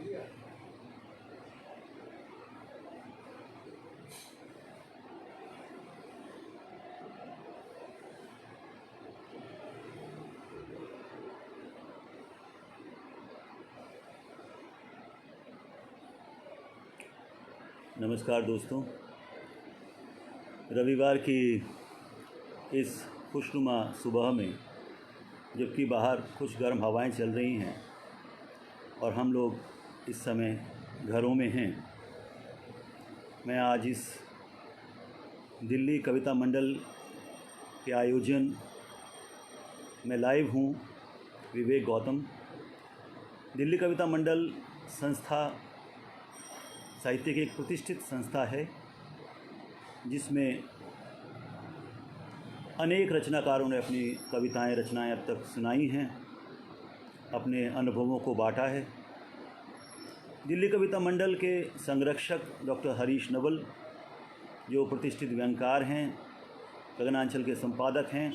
नमस्कार दोस्तों, रविवार की इस खुशनुमा सुबह में जबकि बाहर कुछ गर्म हवाएं चल रही हैं और हम लोग इस समय घरों में हैं, मैं आज इस दिल्ली कविता मंडल के आयोजन में लाइव हूँ। विवेक गौतम। दिल्ली कविता मंडल संस्था साहित्य की एक प्रतिष्ठित संस्था है जिसमें अनेक रचनाकारों ने अपनी कविताएं रचनाएं अब तक सुनाई हैं, अपने अनुभवों को बांटा है। दिल्ली कविता मंडल के संरक्षक डॉक्टर हरीश नवल, जो प्रतिष्ठित व्यंगकार हैं, गगनांचल के संपादक हैं,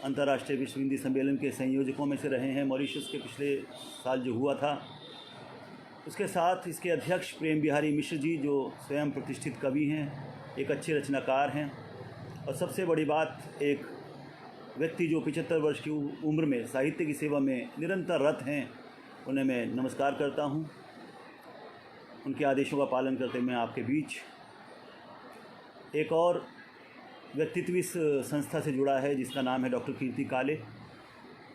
अंतर्राष्ट्रीय विश्व हिंदी सम्मेलन के संयोजकों में से रहे हैं मॉरिशस के पिछले साल जो हुआ था। उसके साथ इसके अध्यक्ष प्रेम बिहारी मिश्र जी, जो स्वयं प्रतिष्ठित कवि हैं, एक अच्छे रचनाकार हैं, और सबसे बड़ी बात, एक व्यक्ति जो 75 वर्ष की उम्र में साहित्य की सेवा में निरंतर रत हैं, उन्हें मैं नमस्कार करता हूं। उनके आदेशों का पालन करते मैं आपके बीच। एक और व्यक्तित्व इस संस्था से जुड़ा है जिसका नाम है डॉक्टर कीर्ति काले।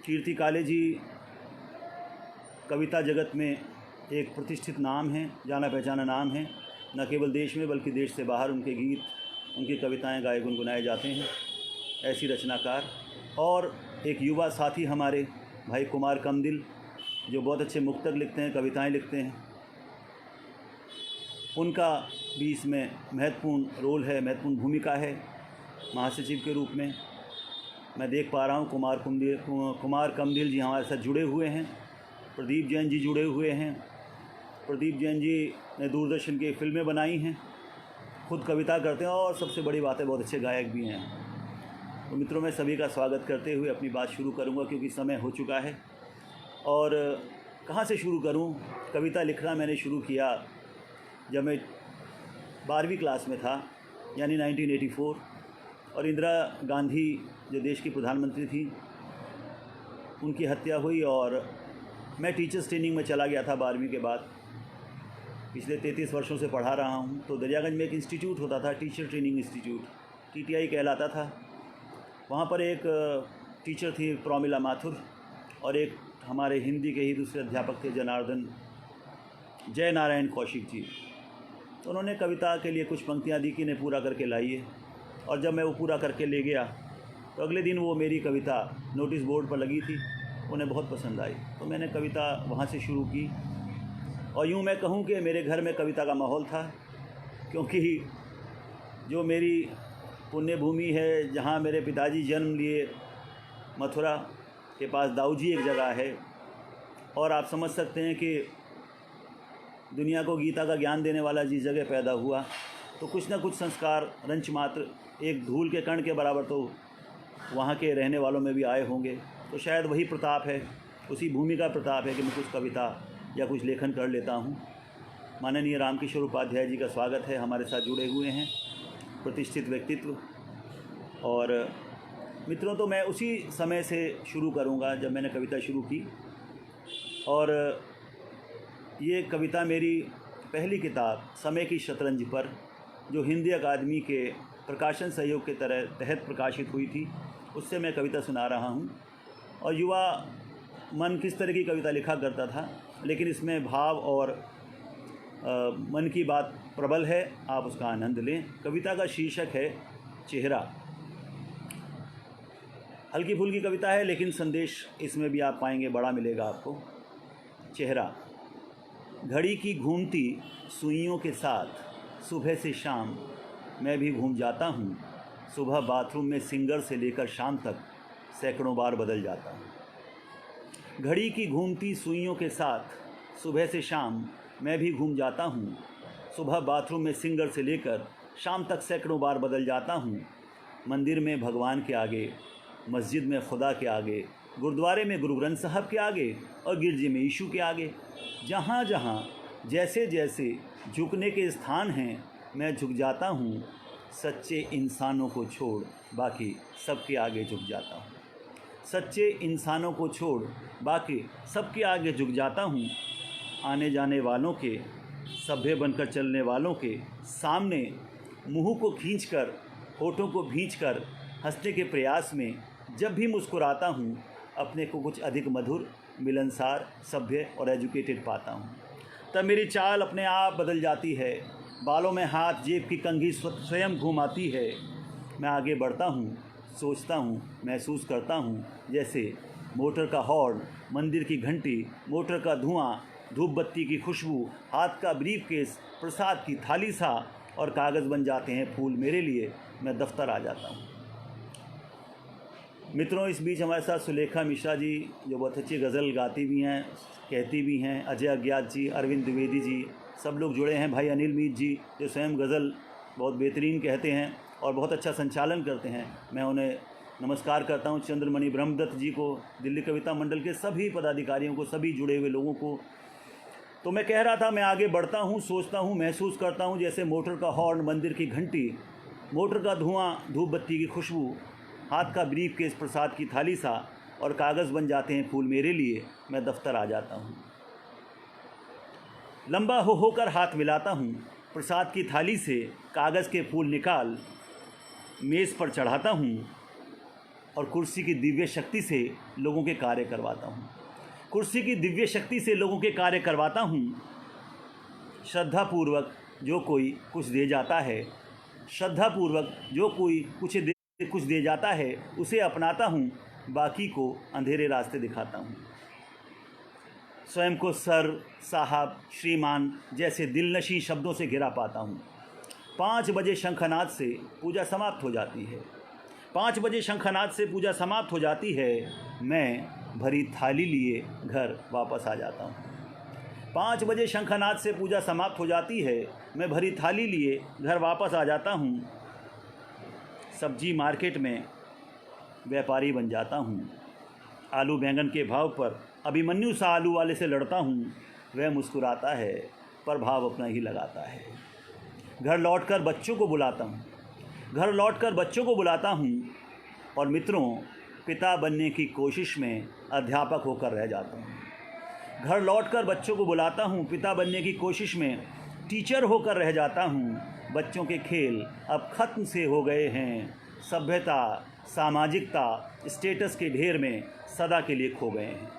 कीर्ति काले जी कविता जगत में एक प्रतिष्ठित नाम हैं, जाना पहचाना नाम है, न केवल देश में बल्कि देश से बाहर उनके गीत, उनकी कविताएं गाए गुनगुनाए जाते हैं। ऐसी रचनाकार। और एक युवा साथी हमारे भाई कुमार कमदिल, जो बहुत अच्छे मुक्तक लिखते हैं, कविताएं लिखते हैं, उनका भी इसमें महत्वपूर्ण रोल है, महत्वपूर्ण भूमिका है। महासचिव के रूप में मैं देख पा रहा हूँ कुमार कमदिल जी हमारे साथ जुड़े हुए हैं। प्रदीप जैन जी जुड़े हुए हैं। प्रदीप जैन जी ने दूरदर्शन की फिल्में बनाई हैं, खुद कविता करते हैं और सबसे बड़ी बात है बहुत अच्छे गायक भी हैं। तो मित्रों, मैं सभी का स्वागत करते हुए अपनी बात शुरू करूंगा क्योंकि समय हो चुका है। और कहाँ से शुरू करूं? कविता लिखना मैंने शुरू किया जब मैं 12वीं क्लास में था, यानी 1984, और इंदिरा गांधी जो देश की प्रधानमंत्री थी, उनकी हत्या हुई और मैं टीचर्स ट्रेनिंग में चला गया था 12वीं के बाद। पिछले 33 वर्षों से पढ़ा रहा हूँ। तो दरियागंज में एक इंस्टीट्यूट होता था, टीचर ट्रेनिंग इंस्टीट्यूट, TTI कहलाता था। वहाँ पर एक टीचर थी प्रमिला माथुर, और एक हमारे हिंदी के ही दूसरे अध्यापक थे जनार्दन जय नारायण कौशिक जी। तो उन्होंने कविता के लिए कुछ पंक्तियाँ दी कि इन्हें पूरा करके लाइए, और जब मैं वो पूरा करके ले गया तो अगले दिन वो मेरी कविता नोटिस बोर्ड पर लगी थी, उन्हें बहुत पसंद आई। तो मैंने कविता वहाँ से शुरू की, और यूँ मैं कहूँ कि मेरे घर में कविता का माहौल था, क्योंकि जो मेरी पुण्य भूमि है, जहाँ मेरे पिताजी जन्म लिए, मथुरा के पास दाऊजी एक जगह है, और आप समझ सकते हैं कि दुनिया को गीता का ज्ञान देने वाला जिस जगह पैदा हुआ, तो कुछ ना कुछ संस्कार रंच मात्र, एक धूल के कण के बराबर तो वहाँ के रहने वालों में भी आए होंगे। तो शायद वही प्रताप है, उसी भूमि का प्रताप है कि मैं कुछ कविता या कुछ लेखन कर लेता हूँ। माननीय रामकिशोर उपाध्याय जी का स्वागत है, हमारे साथ जुड़े हुए हैं, प्रतिष्ठित व्यक्तित्व। और मित्रों, तो मैं उसी समय से शुरू करूँगा जब मैंने कविता शुरू की। और ये कविता मेरी पहली किताब समय की शतरंज पर, जो हिंदी अकादमी के प्रकाशन सहयोग के तहत प्रकाशित हुई थी, उससे मैं कविता सुना रहा हूँ। और युवा मन किस तरह की कविता लिखा करता था, लेकिन इसमें भाव और मन की बात प्रबल है, आप उसका आनंद लें। कविता का शीर्षक है चेहरा। हल्की फुल्की कविता है, लेकिन संदेश इसमें भी आप पाएंगे, बड़ा मिलेगा आपको। चेहरा। घड़ी की घूमती सुइयों के साथ सुबह से शाम मैं भी घूम जाता हूँ। सुबह बाथरूम में सिंगर से लेकर शाम तक सैकड़ों बार बदल जाता हूँ। घड़ी की घूमती सुइयों के साथ सुबह से शाम मैं भी घूम जाता हूँ। सुबह बाथरूम में सिंगर से लेकर शाम तक सैकड़ों बार बदल जाता हूँ। मंदिर में भगवान के आगे, मस्जिद में खुदा के आगे, गुरुद्वारे में गुरु ग्रंथ साहब के आगे और गिरजे में यीशु के आगे। जहाँ जहाँ जैसे जैसे झुकने के स्थान हैं मैं झुक जाता हूँ। सच्चे इंसानों को छोड़ बाकी सबके आगे झुक जाता हूँ। सच्चे इंसानों को छोड़ बाकी सबके आगे झुक जाता हूँ। आने जाने वालों के, सभ्य बनकर चलने वालों के सामने मुंह को खींचकर, होठों को भींचकर हंसने के प्रयास में जब भी मुस्कुराता हूँ अपने को कुछ अधिक मधुर, मिलनसार, सभ्य और एजुकेटेड पाता हूँ। तब मेरी चाल अपने आप बदल जाती है। बालों में हाथ, जेब की कंघी स्वयं घुमाती है। मैं आगे बढ़ता हूँ, सोचता हूँ, महसूस करता हूँ जैसे मोटर का हॉर्न, मंदिर की घंटी, मोटर का धुआं, धूप बत्ती की खुशबू, हाथ का ब्रीफकेस, प्रसाद की थाली सा और कागज़ बन जाते हैं फूल मेरे लिए। मैं दफ्तर आ जाता हूँ। मित्रों, इस बीच हमारे साथ सुलेखा मिश्रा जी जो बहुत अच्छी गज़ल गाती भी हैं, कहती भी हैं, अजय अज्ञात जी, अरविंद द्विवेदी जी, सब लोग जुड़े हैं। भाई अनिल मीत जी जो स्वयं गज़ल बहुत बेहतरीन कहते हैं और बहुत अच्छा संचालन करते हैं, मैं उन्हें नमस्कार करता हूँ। चंद्रमणि ब्रह्मदत्त जी को, दिल्ली कविता मंडल के सभी पदाधिकारियों को, सभी जुड़े हुए लोगों को। तो मैं कह रहा था, मैं आगे बढ़ता हूँ, सोचता हूँ, महसूस करता हूँ जैसे मोटर का हॉर्न, मंदिर की घंटी, मोटर का धुआं, धूप बत्ती की खुशबू, हाथ का ब्रीफकेस, प्रसाद की थाली सा और कागज़ बन जाते हैं फूल मेरे लिए। मैं दफ्तर आ जाता हूँ। लंबा होकर हाथ मिलाता हूँ, प्रसाद की थाली से कागज़ के फूल निकाल मेज़ पर चढ़ाता हूँ और कुर्सी की दिव्य शक्ति से लोगों के कार्य करवाता हूँ। कुर्सी की दिव्य शक्ति से लोगों के कार्य करवाता हूँ। श्रद्धापूर्वक जो कोई कुछ दे जाता है, श्रद्धापूर्वक जो कोई कुछ दे जाता है उसे अपनाता हूँ, बाकी को अंधेरे रास्ते दिखाता हूँ। स्वयं को सर, साहब, श्रीमान जैसे दिलनशी शब्दों से घिरा पाता हूँ। 5 बजे शंखनाद से पूजा समाप्त हो जाती है। 5 बजे शंखनाद से पूजा समाप्त हो जाती है। मैं भरी थाली लिए घर वापस आ जाता हूँ। 5 बजे शंखनाद से पूजा समाप्त हो जाती है। मैं भरी थाली लिए घर वापस आ जाता हूँ। सब्जी मार्केट में व्यापारी बन जाता हूँ। आलू बैंगन के भाव पर अभिमन्यु सा आलू वाले से लड़ता हूँ। वह मुस्कुराता है पर भाव अपना ही लगाता है। घर लौटकर बच्चों को बुलाता हूँ। घर लौटकर बच्चों को बुलाता हूँ और मित्रों, पिता बनने की कोशिश में अध्यापक होकर रह जाता हूँ। घर लौटकर बच्चों को बुलाता हूँ, पिता बनने की कोशिश में टीचर होकर रह जाता हूँ। बच्चों के खेल अब ख़त्म से हो गए हैं। सभ्यता, सामाजिकता, स्टेटस के ढेर में सदा के लिए खो गए हैं।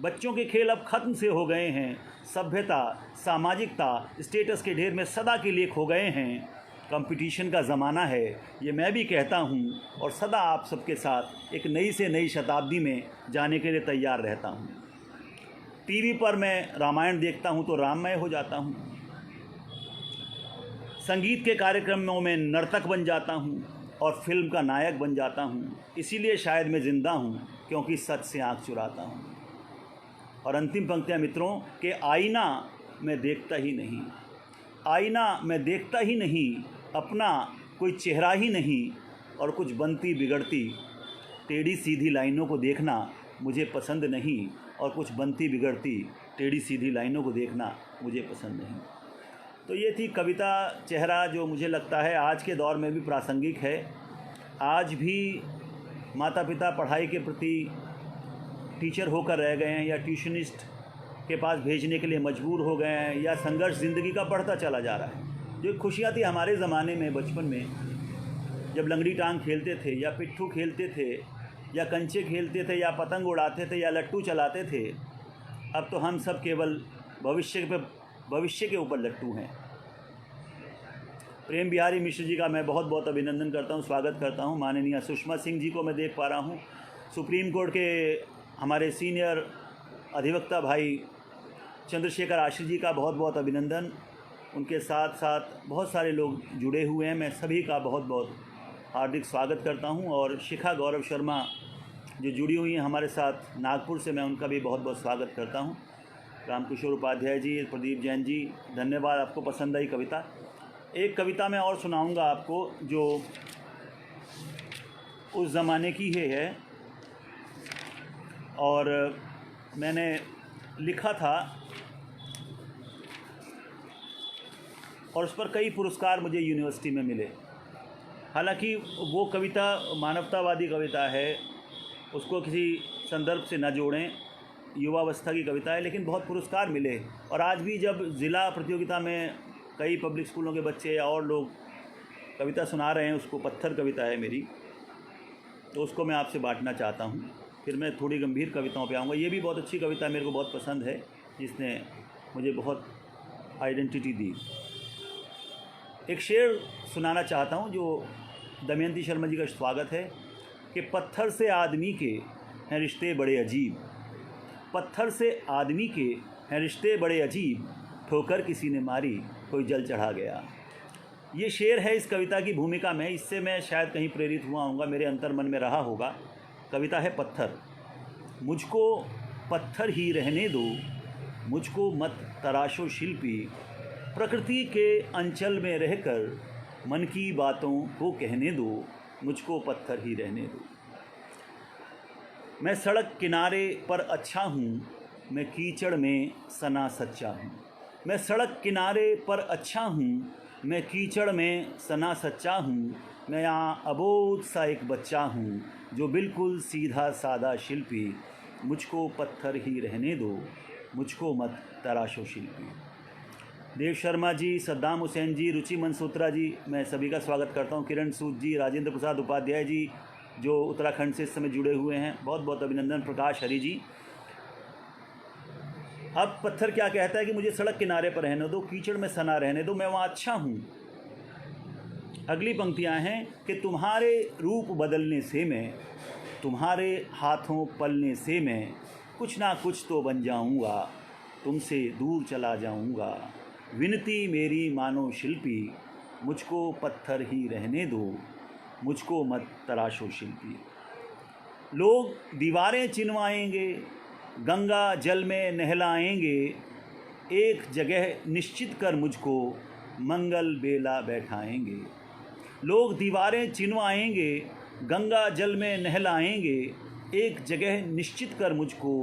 बच्चों के खेल अब ख़त्म से हो गए हैं। सभ्यता, सामाजिकता, स्टेटस के ढेर में सदा के लिए खो गए हैं। कंपटीशन का ज़माना है, ये मैं भी कहता हूँ और सदा आप सबके साथ एक नई से नई शताब्दी में जाने के लिए तैयार रहता हूँ। टीवी पर मैं रामायण देखता हूँ तो राममय हो जाता हूँ। संगीत के कार्यक्रमों में नर्तक बन जाता हूँ और फिल्म का नायक बन जाता हूँ। इसीलिए शायद मैं ज़िंदा हूँ, क्योंकि सच से आँख चुराता हूँ। और अंतिम पंक्तियाँ मित्रों के आईना मैं देखता ही नहीं, आईना मैं देखता ही नहीं, अपना कोई चेहरा ही नहीं, और कुछ बनती बिगड़ती टेढ़ी सीधी लाइनों को देखना मुझे पसंद नहीं, और कुछ बनती बिगड़ती टेढ़ी सीधी लाइनों को देखना मुझे पसंद नहीं। तो ये थी कविता चेहरा, जो मुझे लगता है आज के दौर में भी प्रासंगिक है। आज भी माता पिता पढ़ाई के प्रति टीचर होकर रह गए हैं या ट्यूशनिस्ट के पास भेजने के लिए मजबूर हो गए हैं, या संघर्ष ज़िंदगी का बढ़ता चला जा रहा है। जो खुशियाँ थी हमारे ज़माने में, बचपन में जब लंगड़ी टांग खेलते थे या पिट्ठू खेलते थे या कंचे खेलते थे या पतंग उड़ाते थे या लट्टू चलाते थे, अब तो हम सब केवल भविष्य के ऊपर लट्टू हैं। प्रेम बिहारी मिश्र जी का मैं बहुत बहुत अभिनंदन करता हूं, स्वागत करता हूं। माननीय सुषमा सिंह जी को मैं देख पा रहा हूं। सुप्रीम कोर्ट के हमारे सीनियर अधिवक्ता भाई चंद्रशेखर आश्री जी का बहुत बहुत अभिनंदन। उनके साथ साथ बहुत सारे लोग जुड़े हुए हैं, मैं सभी का बहुत बहुत हार्दिक स्वागत करता हूं। और शिखा गौरव शर्मा जो जुड़ी हुई हैं हमारे साथ नागपुर से, मैं उनका भी बहुत बहुत स्वागत करता हूं। रामकिशोर उपाध्याय जी, प्रदीप जैन जी, धन्यवाद, आपको पसंद आई कविता। एक कविता मैं और सुनाऊंगा आपको जो उस ज़माने की है। और मैंने लिखा था और उस पर कई पुरस्कार मुझे यूनिवर्सिटी में मिले। हालांकि वो कविता मानवतावादी कविता है, उसको किसी संदर्भ से न जोड़ें, युवावस्था की कविता है, लेकिन बहुत पुरस्कार मिले। और आज भी जब ज़िला प्रतियोगिता में कई पब्लिक स्कूलों के बच्चे और लोग कविता सुना रहे हैं, उसको पत्थर कविता है मेरी, तो उसको मैं आपसे बांटना चाहता हूँ। फिर मैं थोड़ी गंभीर कविताओं पे आऊँगा। ये भी बहुत अच्छी कविता मेरे को बहुत पसंद है, जिसने मुझे बहुत आइडेंटिटी दी। एक शेर सुनाना चाहता हूँ जो दमयंती शर्मा जी का स्वागत है कि पत्थर से आदमी के हैं रिश्ते बड़े अजीब, पत्थर से आदमी के हैं रिश्ते बड़े अजीब, ठोकर किसी ने मारी कोई जल चढ़ा गया। ये शेर है इस कविता की भूमिका में, इससे मैं शायद कहीं प्रेरित हुआ हूँगा, मेरे अंतर मन में रहा होगा। कविता है पत्थर। मुझको पत्थर ही रहने दो, मुझको मत तराशो शिल्पी, प्रकृति के अंचल में रहकर मन की बातों को कहने दो, मुझको पत्थर ही रहने दो। मैं सड़क किनारे पर अच्छा हूँ, मैं कीचड़ में सना सच्चा हूँ। मैं सड़क किनारे पर अच्छा हूँ, मैं कीचड़ में सना सच्चा हूँ। मैं यहाँ अबोध सा एक बच्चा हूँ जो बिल्कुल सीधा सादा शिल्पी, मुझको पत्थर ही रहने दो, मुझको मत तराशो शिल्पी। देव शर्मा जी, सद्दाम हुसैन जी, रुचि मनसूत्रा जी, मैं सभी का स्वागत करता हूँ। किरण सूद जी, राजेंद्र प्रसाद उपाध्याय जी जो उत्तराखंड से इस समय जुड़े हुए हैं, बहुत बहुत अभिनंदन। प्रकाश हरि जी। अब पत्थर क्या कहता है कि मुझे सड़क किनारे पर रहने दो, कीचड़ में सना रहने दो, मैं वहाँ अच्छा हूँ। अगली पंक्तियाँ हैं कि तुम्हारे रूप बदलने से मैं, तुम्हारे हाथों पलने से मैं, कुछ ना कुछ तो बन जाऊँगा, तुमसे दूर चला जाऊँगा। विनती मेरी मानो शिल्पी, मुझको पत्थर ही रहने दो, मुझको मत तराशो शिल्पी। लोग दीवारें चिनवाएंगे, गंगा जल में नहलाएंगे, एक जगह निश्चित कर मुझको मंगल बेला बैठाएंगे। लोग दीवारें चिनवाएंगे, गंगा जल में नहलाएंगे, एक जगह निश्चित कर मुझको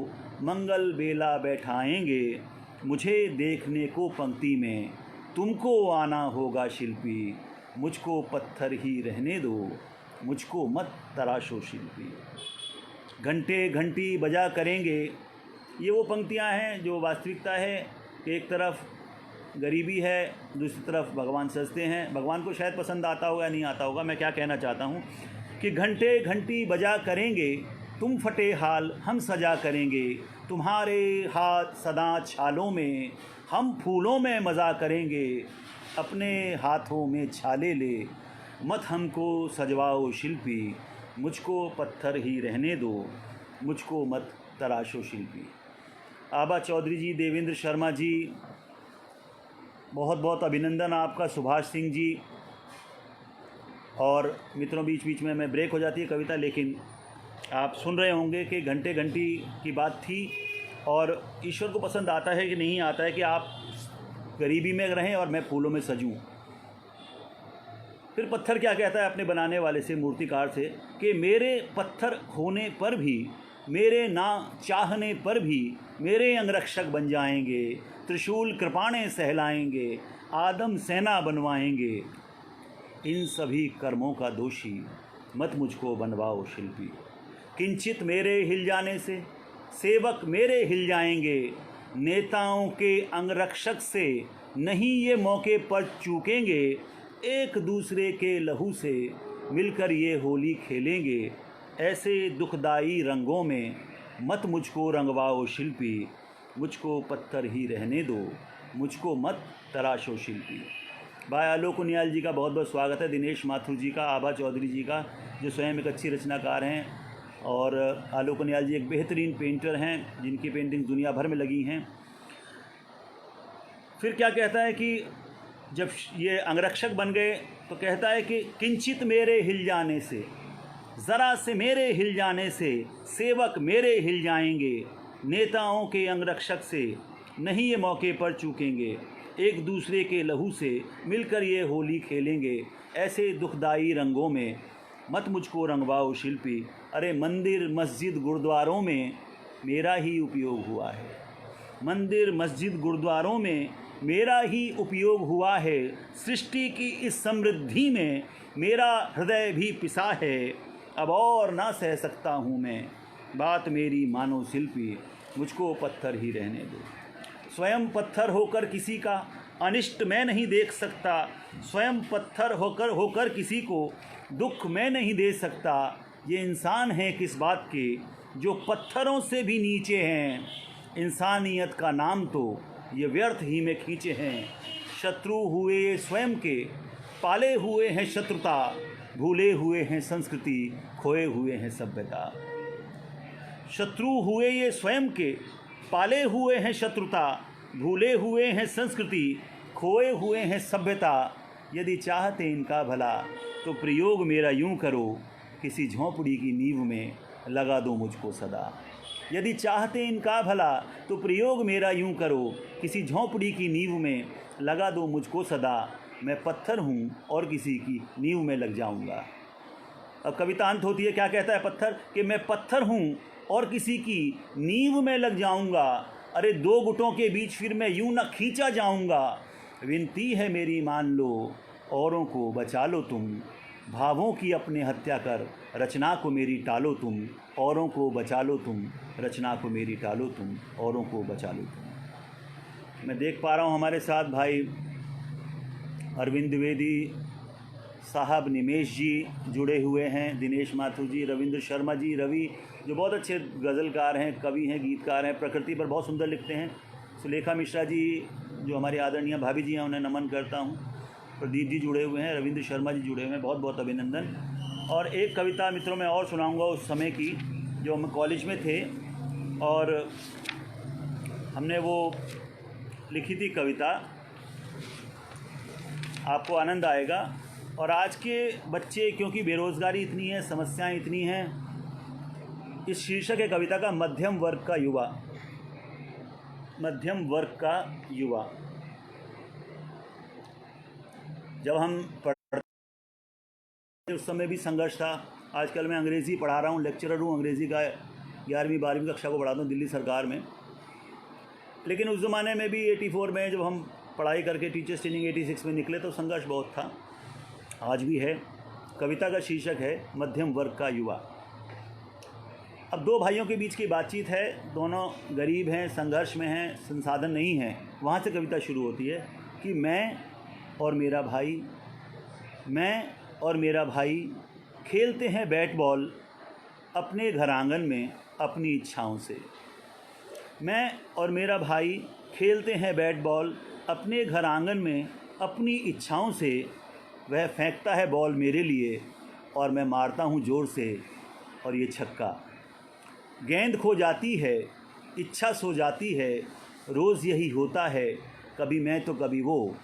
मंगल बेला बैठाएंगे। मुझे देखने को पंक्ति में तुमको आना होगा शिल्पी, मुझको पत्थर ही रहने दो, मुझको मत तराशो शिल्पी। घंटे घंटी बजा करेंगे, ये वो पंक्तियाँ हैं जो वास्तविकता है कि एक तरफ गरीबी है, दूसरी तरफ भगवान सजते हैं। भगवान को शायद पसंद आता होगा या नहीं आता होगा। मैं क्या कहना चाहता हूँ कि घंटे घंटी बजा करेंगे, तुम फटे हाल हम सजा करेंगे, तुम्हारे हाथ सदा छालों में, हम फूलों में मज़ा करेंगे, अपने हाथों में छाले ले, मत हमको सजवाओ शिल्पी, मुझको पत्थर ही रहने दो, मुझको मत तराशो शिल्पी। आबा चौधरी जी, देवेंद्र शर्मा जी, बहुत बहुत अभिनंदन आपका। सुभाष सिंह जी और मित्रों, बीच बीच में मैं ब्रेक हो जाती है कविता, लेकिन आप सुन रहे होंगे कि घंटे घंटी की बात थी और ईश्वर को पसंद आता है कि नहीं आता है कि आप गरीबी में रहें और मैं फूलों में सजूं। फिर पत्थर क्या कहता है अपने बनाने वाले से, मूर्तिकार से, कि मेरे पत्थर होने पर भी, मेरे ना चाहने पर भी मेरे अंगरक्षक बन जाएंगे, त्रिशूल कृपाणें सहलाएंगे, आदम सेना बनवाएंगे। इन सभी कर्मों का दोषी मत मुझको बनवाओ शिल्पी। किंचित मेरे हिल जाने से सेवक मेरे हिल जाएंगे, नेताओं के अंगरक्षक से नहीं ये मौके पर चूकेंगे, एक दूसरे के लहू से मिलकर ये होली खेलेंगे। ऐसे दुखदाई रंगों में मत मुझको रंगवाओ शिल्पी, मुझको पत्थर ही रहने दो, मुझको मत तराशो शिल्पी। भाई आलोक उनियाल जी का बहुत बहुत स्वागत है, दिनेश माथुर जी का, आभा चौधरी जी का जो स्वयं एक अच्छी रचनाकार हैं, और आलोक उनियाल जी एक बेहतरीन पेंटर हैं जिनकी पेंटिंग दुनिया भर में लगी हैं। फिर क्या कहता है कि जब ये अंगरक्षक बन गए तो कहता है कि किंचित मेरे हिल जाने से, ज़रा से मेरे हिल जाने से सेवक मेरे हिल जाएंगे, नेताओं के अंगरक्षक से नहीं ये मौके पर चूकेंगे, एक दूसरे के लहू से मिलकर ये होली खेलेंगे। ऐसे दुखदाई रंगों में मत मुझको रंगवाओ शिल्पी। अरे मंदिर मस्जिद गुरुद्वारों में मेरा ही उपयोग हुआ है। मंदिर मस्जिद गुरुद्वारों में मेरा ही उपयोग हुआ है। सृष्टि की इस समृद्धि में मेरा हृदय भी पिसा है। अब और ना सह सकता हूँ मैं, बात मेरी मानो शिल्पी, मुझको पत्थर ही रहने दो। स्वयं पत्थर होकर किसी का अनिष्ट मैं नहीं देख सकता। स्वयं पत्थर होकर किसी को दुख मैं नहीं दे सकता। ये इंसान हैं किस बात के जो पत्थरों से भी नीचे हैं। इंसानियत का नाम तो ये व्यर्थ ही में खींचे हैं। शत्रु हुए ये स्वयं के, पाले हुए हैं शत्रुता, भूले हुए हैं संस्कृति, खोए हुए हैं सभ्यता। शत्रु हुए ये स्वयं के, पाले हुए हैं शत्रुता, भूले हुए हैं संस्कृति, खोए हुए हैं सभ्यता। यदि चाहते इनका भला तो प्रयोग मेरा यूं करो, किसी झोंपड़ी की नींव में लगा दो मुझको सदा। यदि चाहते इनका भला तो प्रयोग मेरा यूं करो, किसी झोंपड़ी की नींव में लगा दो मुझको सदा। मैं पत्थर हूँ और किसी की नींव में लग जाऊँगा। अब कविता अंत होती है, क्या कहता है पत्थर, कि मैं पत्थर हूँ और किसी की नींव में लग जाऊँगा। अरे दो गुटों के बीच फिर मैं यूं न खींचा जाऊँगा। विनती है मेरी मान लो, औरों को बचा लो तुम। भावों की अपने हत्या कर, रचना को मेरी टालो तुम। औरों को बचा लो तुम, रचना को मेरी टालो तुम, औरों को बचा लो तुम। मैं देख पा रहा हूँ हमारे साथ भाई अरविंद द्विवेदी साहब, निमेश जी जुड़े हुए हैं, दिनेश माथुर जी, रविंद्र शर्मा जी, रवि जो बहुत अच्छे गज़लकार हैं, कवि हैं, गीतकार हैं, प्रकृति पर बहुत सुंदर लिखते हैं। सुलेखा मिश्रा जी जो हमारी आदरणीय भाभी जी हैं, उन्हें नमन करता हूँ। प्रदीप जी जुड़े हुए हैं, रविंद्र शर्मा जी जुड़े हुए हैं, बहुत बहुत अभिनंदन। और एक कविता मित्रों मैं और सुनाऊँगा उस समय की, जो हम कॉलेज में थे और हमने वो लिखी थी कविता, आपको आनंद आएगा। और आज के बच्चे क्योंकि बेरोज़गारी इतनी है, समस्याएं इतनी हैं, इस शीर्षक है कविता का मध्यम वर्ग का युवा। मध्यम वर्ग का युवा। जब हम पढ़ते उस समय भी संघर्ष था। आजकल मैं अंग्रेज़ी पढ़ा रहा हूँ, लेक्चरर हूँ अंग्रेज़ी का, 11वीं 12वीं कक्षा को पढ़ाता हूँ दिल्ली सरकार में। लेकिन उस ज़माने में भी 84 में जब हम पढ़ाई करके टीचर्स ट्रेनिंग 86 में निकले तो संघर्ष बहुत था, आज भी है। कविता का शीर्षक है मध्यम वर्ग का युवा। अब दो भाइयों के बीच की बातचीत है, दोनों गरीब हैं, संघर्ष में हैं, संसाधन नहीं हैं। वहाँ से कविता शुरू होती है कि मैं और मेरा भाई खेलते हैं बैट बॉल अपने घर आंगन में अपनी इच्छाओं से। मैं और मेरा भाई खेलते हैं बैट बॉल अपने घर आंगन में अपनी इच्छाओं से। वह फेंकता है बॉल मेरे लिए और मैं मारता हूँ ज़ोर से, और ये छक्का। गेंद खो जाती है, इच्छा सो जाती है, रोज़ यही होता है। कभी मैं तो कभी वो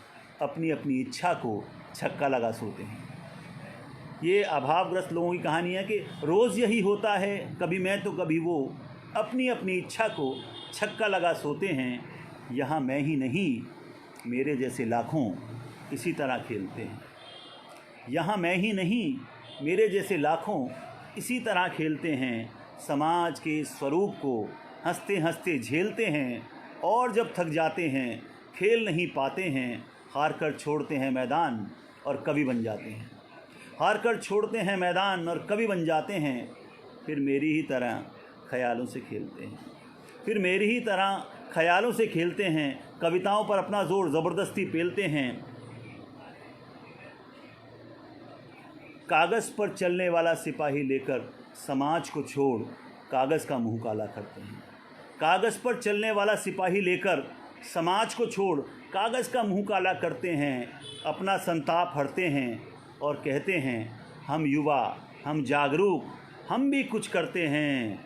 अपनी अपनी इच्छा को छक्का लगा सोते हैं। ये अभावग्रस्त लोगों की कहानी है कि रोज़ यही होता है, कभी मैं तो कभी वो अपनी अपनी इच्छा को छक्का लगा सोते हैं। यहाँ मैं ही नहीं, मेरे जैसे लाखों इसी तरह खेलते हैं। यहाँ मैं ही नहीं, मेरे जैसे लाखों इसी तरह खेलते हैं। समाज के स्वरूप को हंसते हंसते झेलते हैं, और जब थक जाते हैं खेल नहीं पाते हैं। हार कर छोड़ते हैं मैदान और कवि बन जाते हैं। हार कर छोड़ते हैं मैदान और कवि बन जाते हैं। फिर मेरी ही तरह ख्यालों से खेलते हैं। फिर मेरी ही तरह ख्यालों से खेलते हैं। कविताओं पर अपना जोर ज़बरदस्ती पेलते हैं। कागज़ पर चलने वाला सिपाही लेकर समाज को छोड़ कागज़ का मुंह काला करते हैं। कागज़ पर चलने वाला सिपाही लेकर समाज को छोड़ कागज़ का मुंह काला करते हैं। अपना संताप हरते हैं और कहते हैं हम युवा, हम जागरूक, हम भी कुछ करते हैं।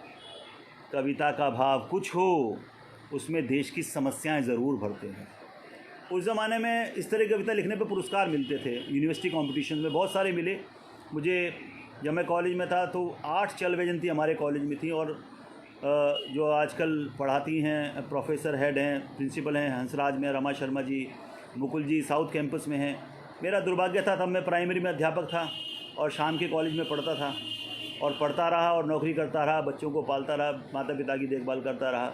कविता का भाव कुछ हो, उसमें देश की समस्याएं ज़रूर भरते हैं। उस ज़माने में इस तरह की कविता लिखने पर पुरस्कार मिलते थे, यूनिवर्सिटी कॉम्पिटिशन में बहुत सारे मिले मुझे। जब मैं कॉलेज में था तो 8 चल जयंती हमारे कॉलेज में थी, और जो आजकल पढ़ाती हैं, प्रोफेसर हेड हैं, प्रिंसिपल हैं हंसराज में, रमा शर्मा जी, मुकुल जी साउथ कैंपस में हैं। मेरा दुर्भाग्य था, तब मैं प्राइमरी में अध्यापक था और शाम के कॉलेज में पढ़ता था। और पढ़ता रहा और नौकरी करता रहा, बच्चों को पालता रहा, माता पिता की देखभाल करता रहा।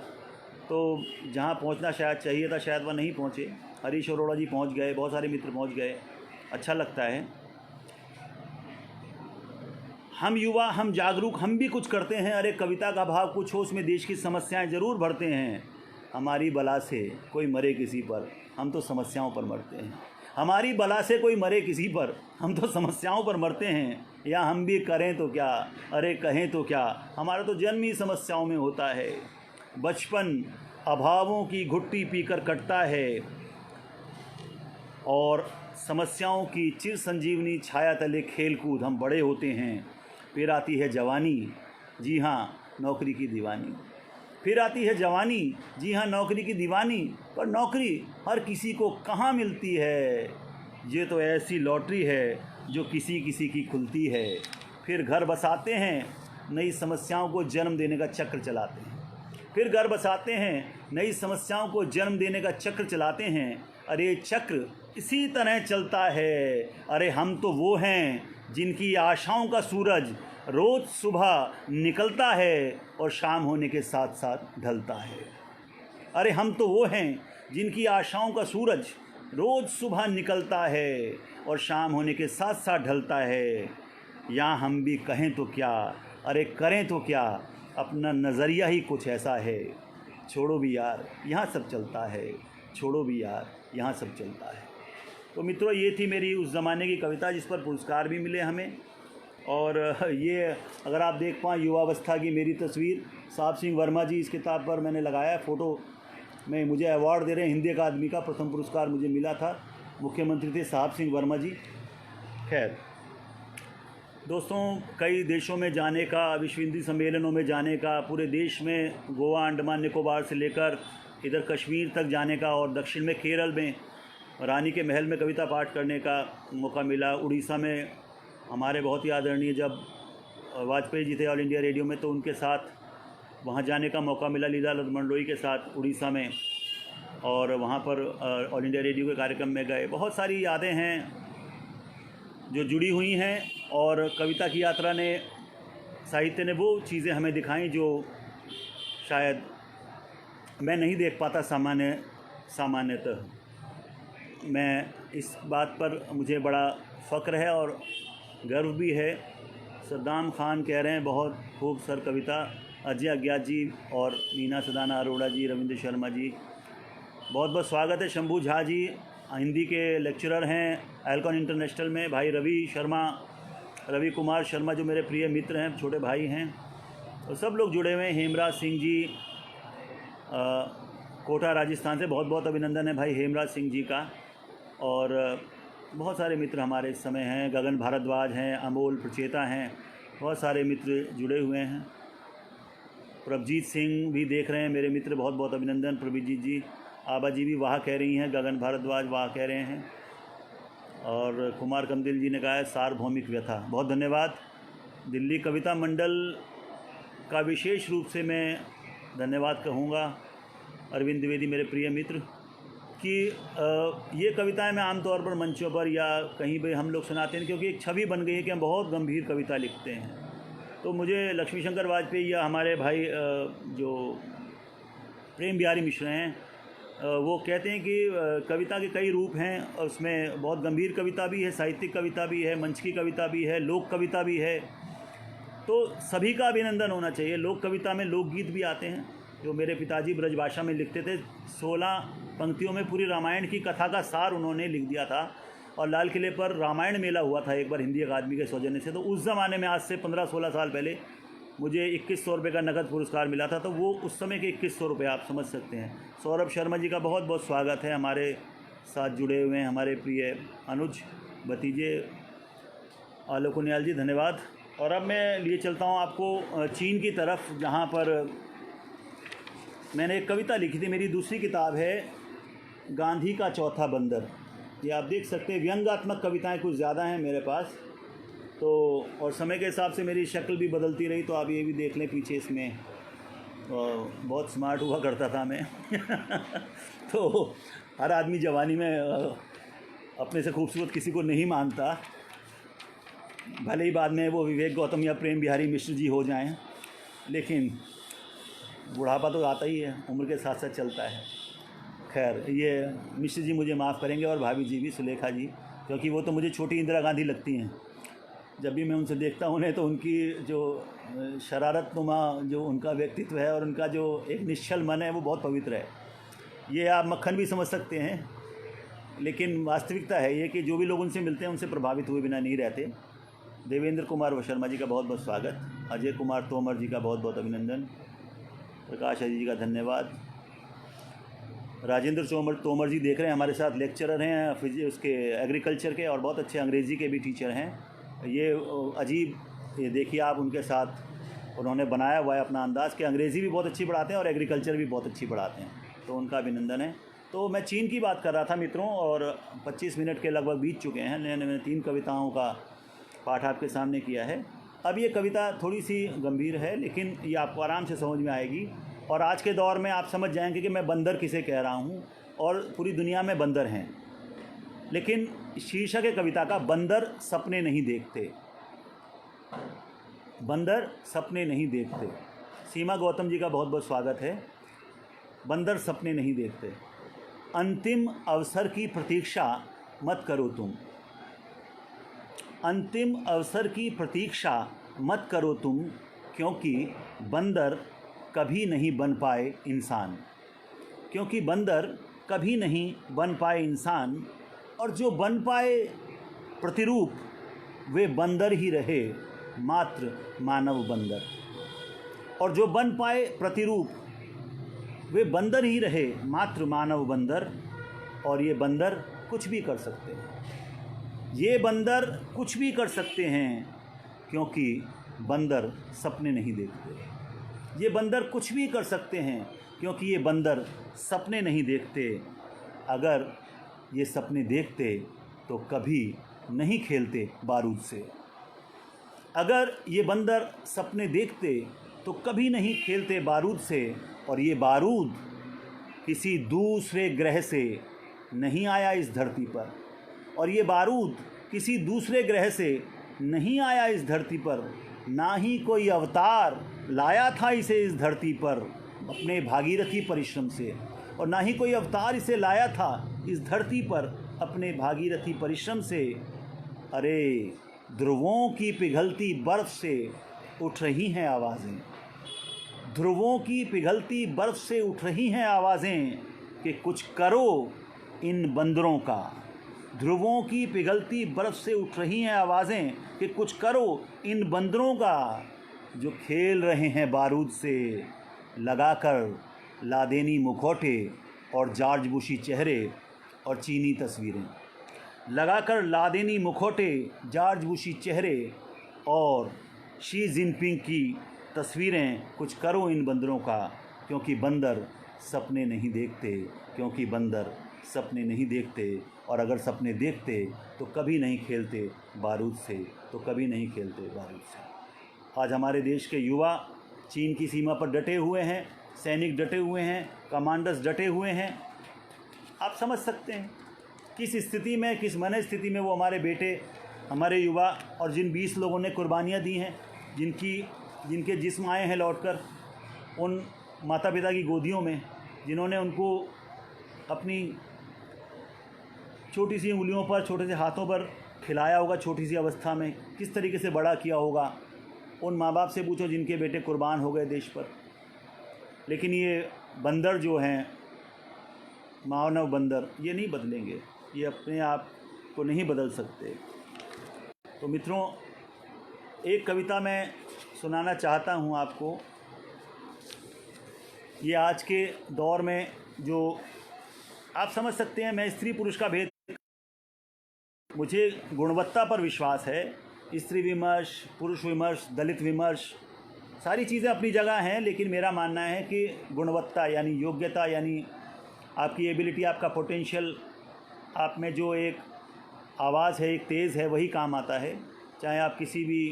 तो जहाँ पहुँचना शायद चाहिए था शायद वह नहीं पहुँचे। हरीश अरोड़ा जी पहुँच गए, बहुत सारे मित्र पहुँच गए, अच्छा लगता है। हम युवा, हम जागरूक, हम भी कुछ करते हैं। अरे कविता का भाव कुछ हो, उसमें देश की समस्याएं ज़रूर भरते हैं। हमारी बला से कोई मरे किसी पर, हम तो समस्याओं पर मरते हैं। हमारी बला से कोई मरे किसी पर, हम तो समस्याओं पर मरते हैं। या हम भी करें तो क्या, अरे कहें तो क्या, हमारा तो जन्म ही समस्याओं में होता है। बचपन अभावों की घुट्टी पीकर कटता है और समस्याओं की चिर संजीवनी छाया तले खेल कूद हम बड़े होते हैं। फिर आती है जवानी, जी हाँ नौकरी की दीवानी। फिर आती है जवानी, जी हाँ नौकरी की दीवानी। पर नौकरी हर किसी को कहाँ मिलती है, ये तो ऐसी लॉटरी है जो किसी किसी की खुलती है। फिर घर बसाते हैं, नई समस्याओं को जन्म देने का चक्र चलाते हैं। फिर घर बसाते हैं, नई समस्याओं को जन्म देने का चक्र चलाते हैं। अरे चक्र इसी तरह चलता है। अरे हम तो वो हैं जिनकी आशाओं का सूरज रोज़ सुबह निकलता है और शाम होने के साथ साथ ढलता है। अरे हम तो वो हैं जिनकी आशाओं का सूरज रोज़ सुबह निकलता है और शाम होने के साथ साथ ढलता है। या हम भी कहें तो क्या, अरे करें तो क्या, अपना नज़रिया ही कुछ ऐसा है। छोड़ो भी यार यहाँ सब चलता है, छोड़ो भी यार यहाँ सब चलता है। तो मित्रों ये थी मेरी उस ज़माने की कविता जिस पर पुरस्कार भी मिले हमें। और ये अगर आप देख पाएँ युवावस्था की मेरी तस्वीर, साहब सिंह वर्मा जी इस किताब पर मैंने लगाया है फ़ोटो में। मुझे अवार्ड दे रहे हैं, हिंदी अकादमी का प्रथम पुरस्कार मुझे मिला था, मुख्यमंत्री थे साहब सिंह वर्मा जी। खैर दोस्तों, कई देशों में जाने का, विश्व हिंदी सम्मेलनों में जाने का, पूरे देश में गोवा अंडमान निकोबार से लेकर इधर कश्मीर तक जाने का और दक्षिण में केरल में रानी के महल में कविता पाठ करने का मौका मिला। उड़ीसा में हमारे बहुत ही आदरणीय जब वाजपेयी जी थे ऑल इंडिया रेडियो में, तो उनके साथ वहाँ जाने का मौका मिला लीला लत मंडोई के साथ उड़ीसा में, और वहाँ पर ऑल इंडिया रेडियो के कार्यक्रम में गए। बहुत सारी यादें हैं जो जुड़ी हुई हैं और कविता की यात्रा ने, साहित्य ने वो चीज़ें हमें दिखाई जो शायद मैं नहीं देख पाता सामान्यतः। मैं इस बात पर मुझे बड़ा फ़ख्र है और गर्व भी है। सद्दाम खान कह रहे हैं बहुत खूब सर कविता। अजय अज्ञात जी और मीना सदाना अरोड़ा जी, रविंद्र शर्मा जी, बहुत बहुत स्वागत है। शंभू झा जी हिंदी के लेक्चरर हैं एल्कॉन इंटरनेशनल में। भाई रवि कुमार शर्मा जो मेरे प्रिय मित्र हैं, छोटे भाई हैं, तो सब लोग जुड़े हुए हैं। हेमराज सिंह जी कोटा राजस्थान से, बहुत बहुत अभिनंदन है भाई हेमराज सिंह जी का। और बहुत सारे मित्र हमारे इस समय हैं, गगन भारद्वाज हैं, अमोल प्रचेता हैं, बहुत सारे मित्र जुड़े हुए हैं। प्रभजीत सिंह भी देख रहे हैं मेरे मित्र, बहुत बहुत अभिनंदन प्रभजीत जी। आबा जी भी वाह कह रही हैं, गगन भारद्वाज वाह कह रहे हैं। और कुमार कमदिल जी ने कहा है सार्वभौमिक व्यथा, बहुत धन्यवाद। दिल्ली कविता मंडल का विशेष रूप से मैं धन्यवाद कहूँगा, अरविंद द्विवेदी मेरे प्रिय मित्र, कि ये कविताएं मैं आमतौर पर मंचों पर या कहीं भी हम लोग सुनाते हैं, क्योंकि एक छवि बन गई है कि हम बहुत गंभीर कविता लिखते हैं। तो मुझे लक्ष्मी शंकर वाजपेयी या हमारे भाई जो प्रेम बिहारी मिश्र हैं, वो कहते हैं कि कविता के कई रूप हैं, और उसमें बहुत गंभीर कविता भी है, साहित्यिक कविता भी है, मंच की कविता भी है, लोक कविता भी है। तो सभी का अभिनंदन होना चाहिए। लोक कविता में लोकगीत भी आते हैं, जो मेरे पिताजी ब्रजभाषा में लिखते थे। 16 पंक्तियों में पूरी रामायण की कथा का सार उन्होंने लिख दिया था। और लाल किले पर रामायण मेला हुआ था एक बार हिंदी अकादमी के सौजन्य से, तो उस ज़माने में आज से 15-16 साल पहले मुझे 2100 रुपये का नकद पुरस्कार मिला था। तो वो उस समय के 2100 रुपये आप समझ सकते हैं। सौरभ शर्मा जी का बहुत बहुत स्वागत है, हमारे साथ जुड़े हुए हैं हमारे प्रिय अनुज भतीजे आलोक उनियाल जी, धन्यवाद। और अब मैं लिए चलता हूँ आपको चीन की तरफ, जहाँ पर मैंने एक कविता लिखी थी। मेरी दूसरी किताब है गांधी का चौथा बंदर। ये आप देख सकते हैं, व्यंग्यात्मक कविताएं कुछ ज़्यादा हैं मेरे पास। तो और समय के हिसाब से मेरी शक्ल भी बदलती रही, तो आप ये भी देख लें पीछे इसमें। बहुत स्मार्ट हुआ करता था मैं तो हर आदमी जवानी में अपने से खूबसूरत किसी को नहीं मानता। भले ही बाद में वो विवेक गौतम या प्रेम बिहारी मिश्र जी हो जाएं, लेकिन बुढ़ापा तो आता ही है, उम्र के साथ साथ चलता है। खैर, ये मिश्र जी मुझे माफ़ करेंगे और भाभी जी भी, सुलेखा जी, क्योंकि वो तो मुझे छोटी इंदिरा गांधी लगती हैं। जब भी मैं उनसे देखता हूँ उन्हें, तो उनकी जो शरारतनुमा जो उनका व्यक्तित्व है और उनका जो एक निश्चल मन है वो बहुत पवित्र है। ये आप मक्खन भी समझ सकते हैं, लेकिन वास्तविकता है ये कि जो भी लोग उनसे मिलते हैं उनसे प्रभावित हुए बिना नहीं रहते। देवेंद्र कुमार शर्मा जी का बहुत बहुत स्वागत, अजय कुमार तोमर जी का बहुत बहुत अभिनंदन, प्रकाश अजय जी का धन्यवाद। राजेंद्र तोमर जी देख रहे हैं, हमारे साथ लेक्चरर हैं उसके एग्रीकल्चर के, और बहुत अच्छे अंग्रेज़ी के भी टीचर हैं। ये अजीब, ये देखिए आप, उनके साथ उन्होंने बनाया हुआ है अपना अंदाज़ कि अंग्रेज़ी भी बहुत अच्छी पढ़ाते हैं और एग्रीकल्चर भी बहुत अच्छी पढ़ाते हैं, तो उनका अभिनंदन है। तो मैं चीन की बात कर रहा था मित्रों, और 25 मिनट के लगभग बीत चुके हैं। मैंने 3 कविताओं का पाठ आपके सामने किया है। अब ये कविता थोड़ी सी गंभीर है, लेकिन ये आपको आराम से समझ में आएगी, और आज के दौर में आप समझ जाएंगे कि मैं बंदर किसे कह रहा हूँ, और पूरी दुनिया में बंदर हैं। लेकिन शीर्षक है कविता का, बंदर सपने नहीं देखते। बंदर सपने नहीं देखते। सीमा गौतम जी का बहुत बहुत स्वागत है। बंदर सपने नहीं देखते। अंतिम अवसर की प्रतीक्षा मत करो तुम। अंतिम अवसर की प्रतीक्षा मत करो तुम, क्योंकि बंदर कभी नहीं बन पाए इंसान। क्योंकि बंदर कभी नहीं बन पाए इंसान, और जो बन पाए प्रतिरूप वे बंदर ही रहे, मात्र मानव बंदर। और जो बन पाए प्रतिरूप वे बंदर ही रहे, मात्र मानव बंदर। और ये बंदर कुछ भी कर सकते हैं। ये बंदर कुछ भी कर सकते हैं, क्योंकि बंदर सपने नहीं देखते। ये बंदर कुछ भी कर सकते हैं, क्योंकि ये बंदर सपने नहीं देखते। अगर ये सपने देखते तो कभी नहीं खेलते बारूद से। अगर ये बंदर सपने देखते तो कभी नहीं खेलते बारूद से। और ये बारूद किसी दूसरे ग्रह से नहीं आया इस धरती पर। और ये बारूद किसी दूसरे ग्रह से नहीं आया इस धरती पर। ना ही कोई अवतार लाया था इसे इस धरती पर अपने भागीरथी परिश्रम से। और ना ही कोई अवतार इसे लाया था इस धरती पर अपने भागीरथी परिश्रम से। अरे, ध्रुवों की पिघलती बर्फ़ से उठ रही हैं आवाज़ें। ध्रुवों की पिघलती बर्फ़ से उठ रही हैं आवाज़ें कि कुछ करो इन बंदरों का। ध्रुवों की पिघलती बर्फ़ से उठ रही हैं आवाज़ें कि कुछ करो इन बंदरों का, जो खेल रहे हैं बारूद से लगाकर लादेनी मुखौटे और जॉर्ज बुशी चेहरे और चीनी तस्वीरें। लगाकर लादेनी मुखौटे, जॉर्ज बुशी चेहरे और शी जिनपिंग की तस्वीरें। कुछ करो इन बंदरों का, क्योंकि बंदर सपने नहीं देखते। क्योंकि बंदर सपने नहीं देखते, और अगर सपने देखते तो कभी नहीं खेलते बारूद से। तो कभी नहीं खेलते बारूद से। आज हमारे देश के युवा चीन की सीमा पर डटे हुए हैं, सैनिक डटे हुए हैं, कमांडर्स डटे हुए हैं। आप समझ सकते हैं किस स्थिति में, किस मन स्थिति में वो हमारे बेटे, हमारे युवा, और जिन 20 लोगों ने कुर्बानियाँ दी हैं, जिनके जिस्म आए हैं लौटकर उन माता पिता की गोदियों में, जिन्होंने उनको अपनी छोटी सी उंगलियों पर, छोटे से हाथों पर खिलाया होगा, छोटी सी अवस्था में किस तरीके से बड़ा किया होगा। उन माँ बाप से पूछो जिनके बेटे कुर्बान हो गए देश पर। लेकिन ये बंदर जो हैं, मानव बंदर, ये नहीं बदलेंगे, ये अपने आप को नहीं बदल सकते। तो मित्रों, एक कविता मैं सुनाना चाहता हूँ आपको। ये आज के दौर में जो आप समझ सकते हैं, मैं स्त्री पुरुष का भेद, मुझे गुणवत्ता पर विश्वास है। स्त्री विमर्श, पुरुष विमर्श, दलित विमर्श, सारी चीज़ें अपनी जगह हैं, लेकिन मेरा मानना है कि गुणवत्ता यानी योग्यता, यानी आपकी एबिलिटी, आपका पोटेंशियल, आप में जो एक आवाज़ है, एक तेज़ है, वही काम आता है। चाहे आप किसी भी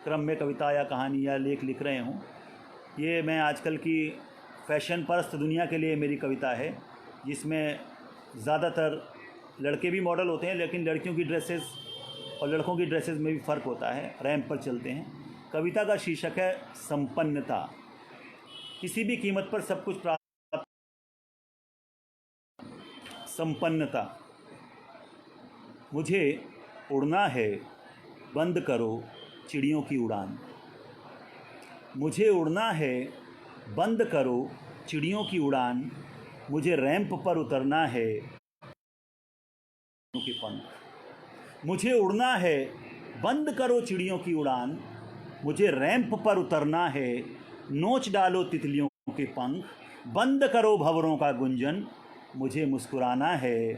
क्रम में कविता या कहानी या लेख लिख रहे हों। ये मैं आजकल की फैशन परस्त दुनिया के लिए मेरी कविता है, जिसमें ज़्यादातर लड़के भी मॉडल होते हैं, लेकिन लड़कियों की ड्रेसेस और लड़कों की ड्रेसेस में भी फ़र्क होता है, रैंप पर चलते हैं। कविता का शीर्षक है संपन्नता। किसी भी कीमत पर सब कुछ प्राप्त, संपन्नता। मुझे उड़ना है, बंद करो चिड़ियों की उड़ान। मुझे उड़ना है, बंद करो चिड़ियों की उड़ान। मुझे रैंप पर उतरना है के पंख। मुझे उड़ना है, बंद करो चिड़ियों की उड़ान। मुझे रैंप पर उतरना है, नोच डालो तितलियों के पंख। बंद करो भंवरों का गुंजन। मुझे मुस्कुराना है,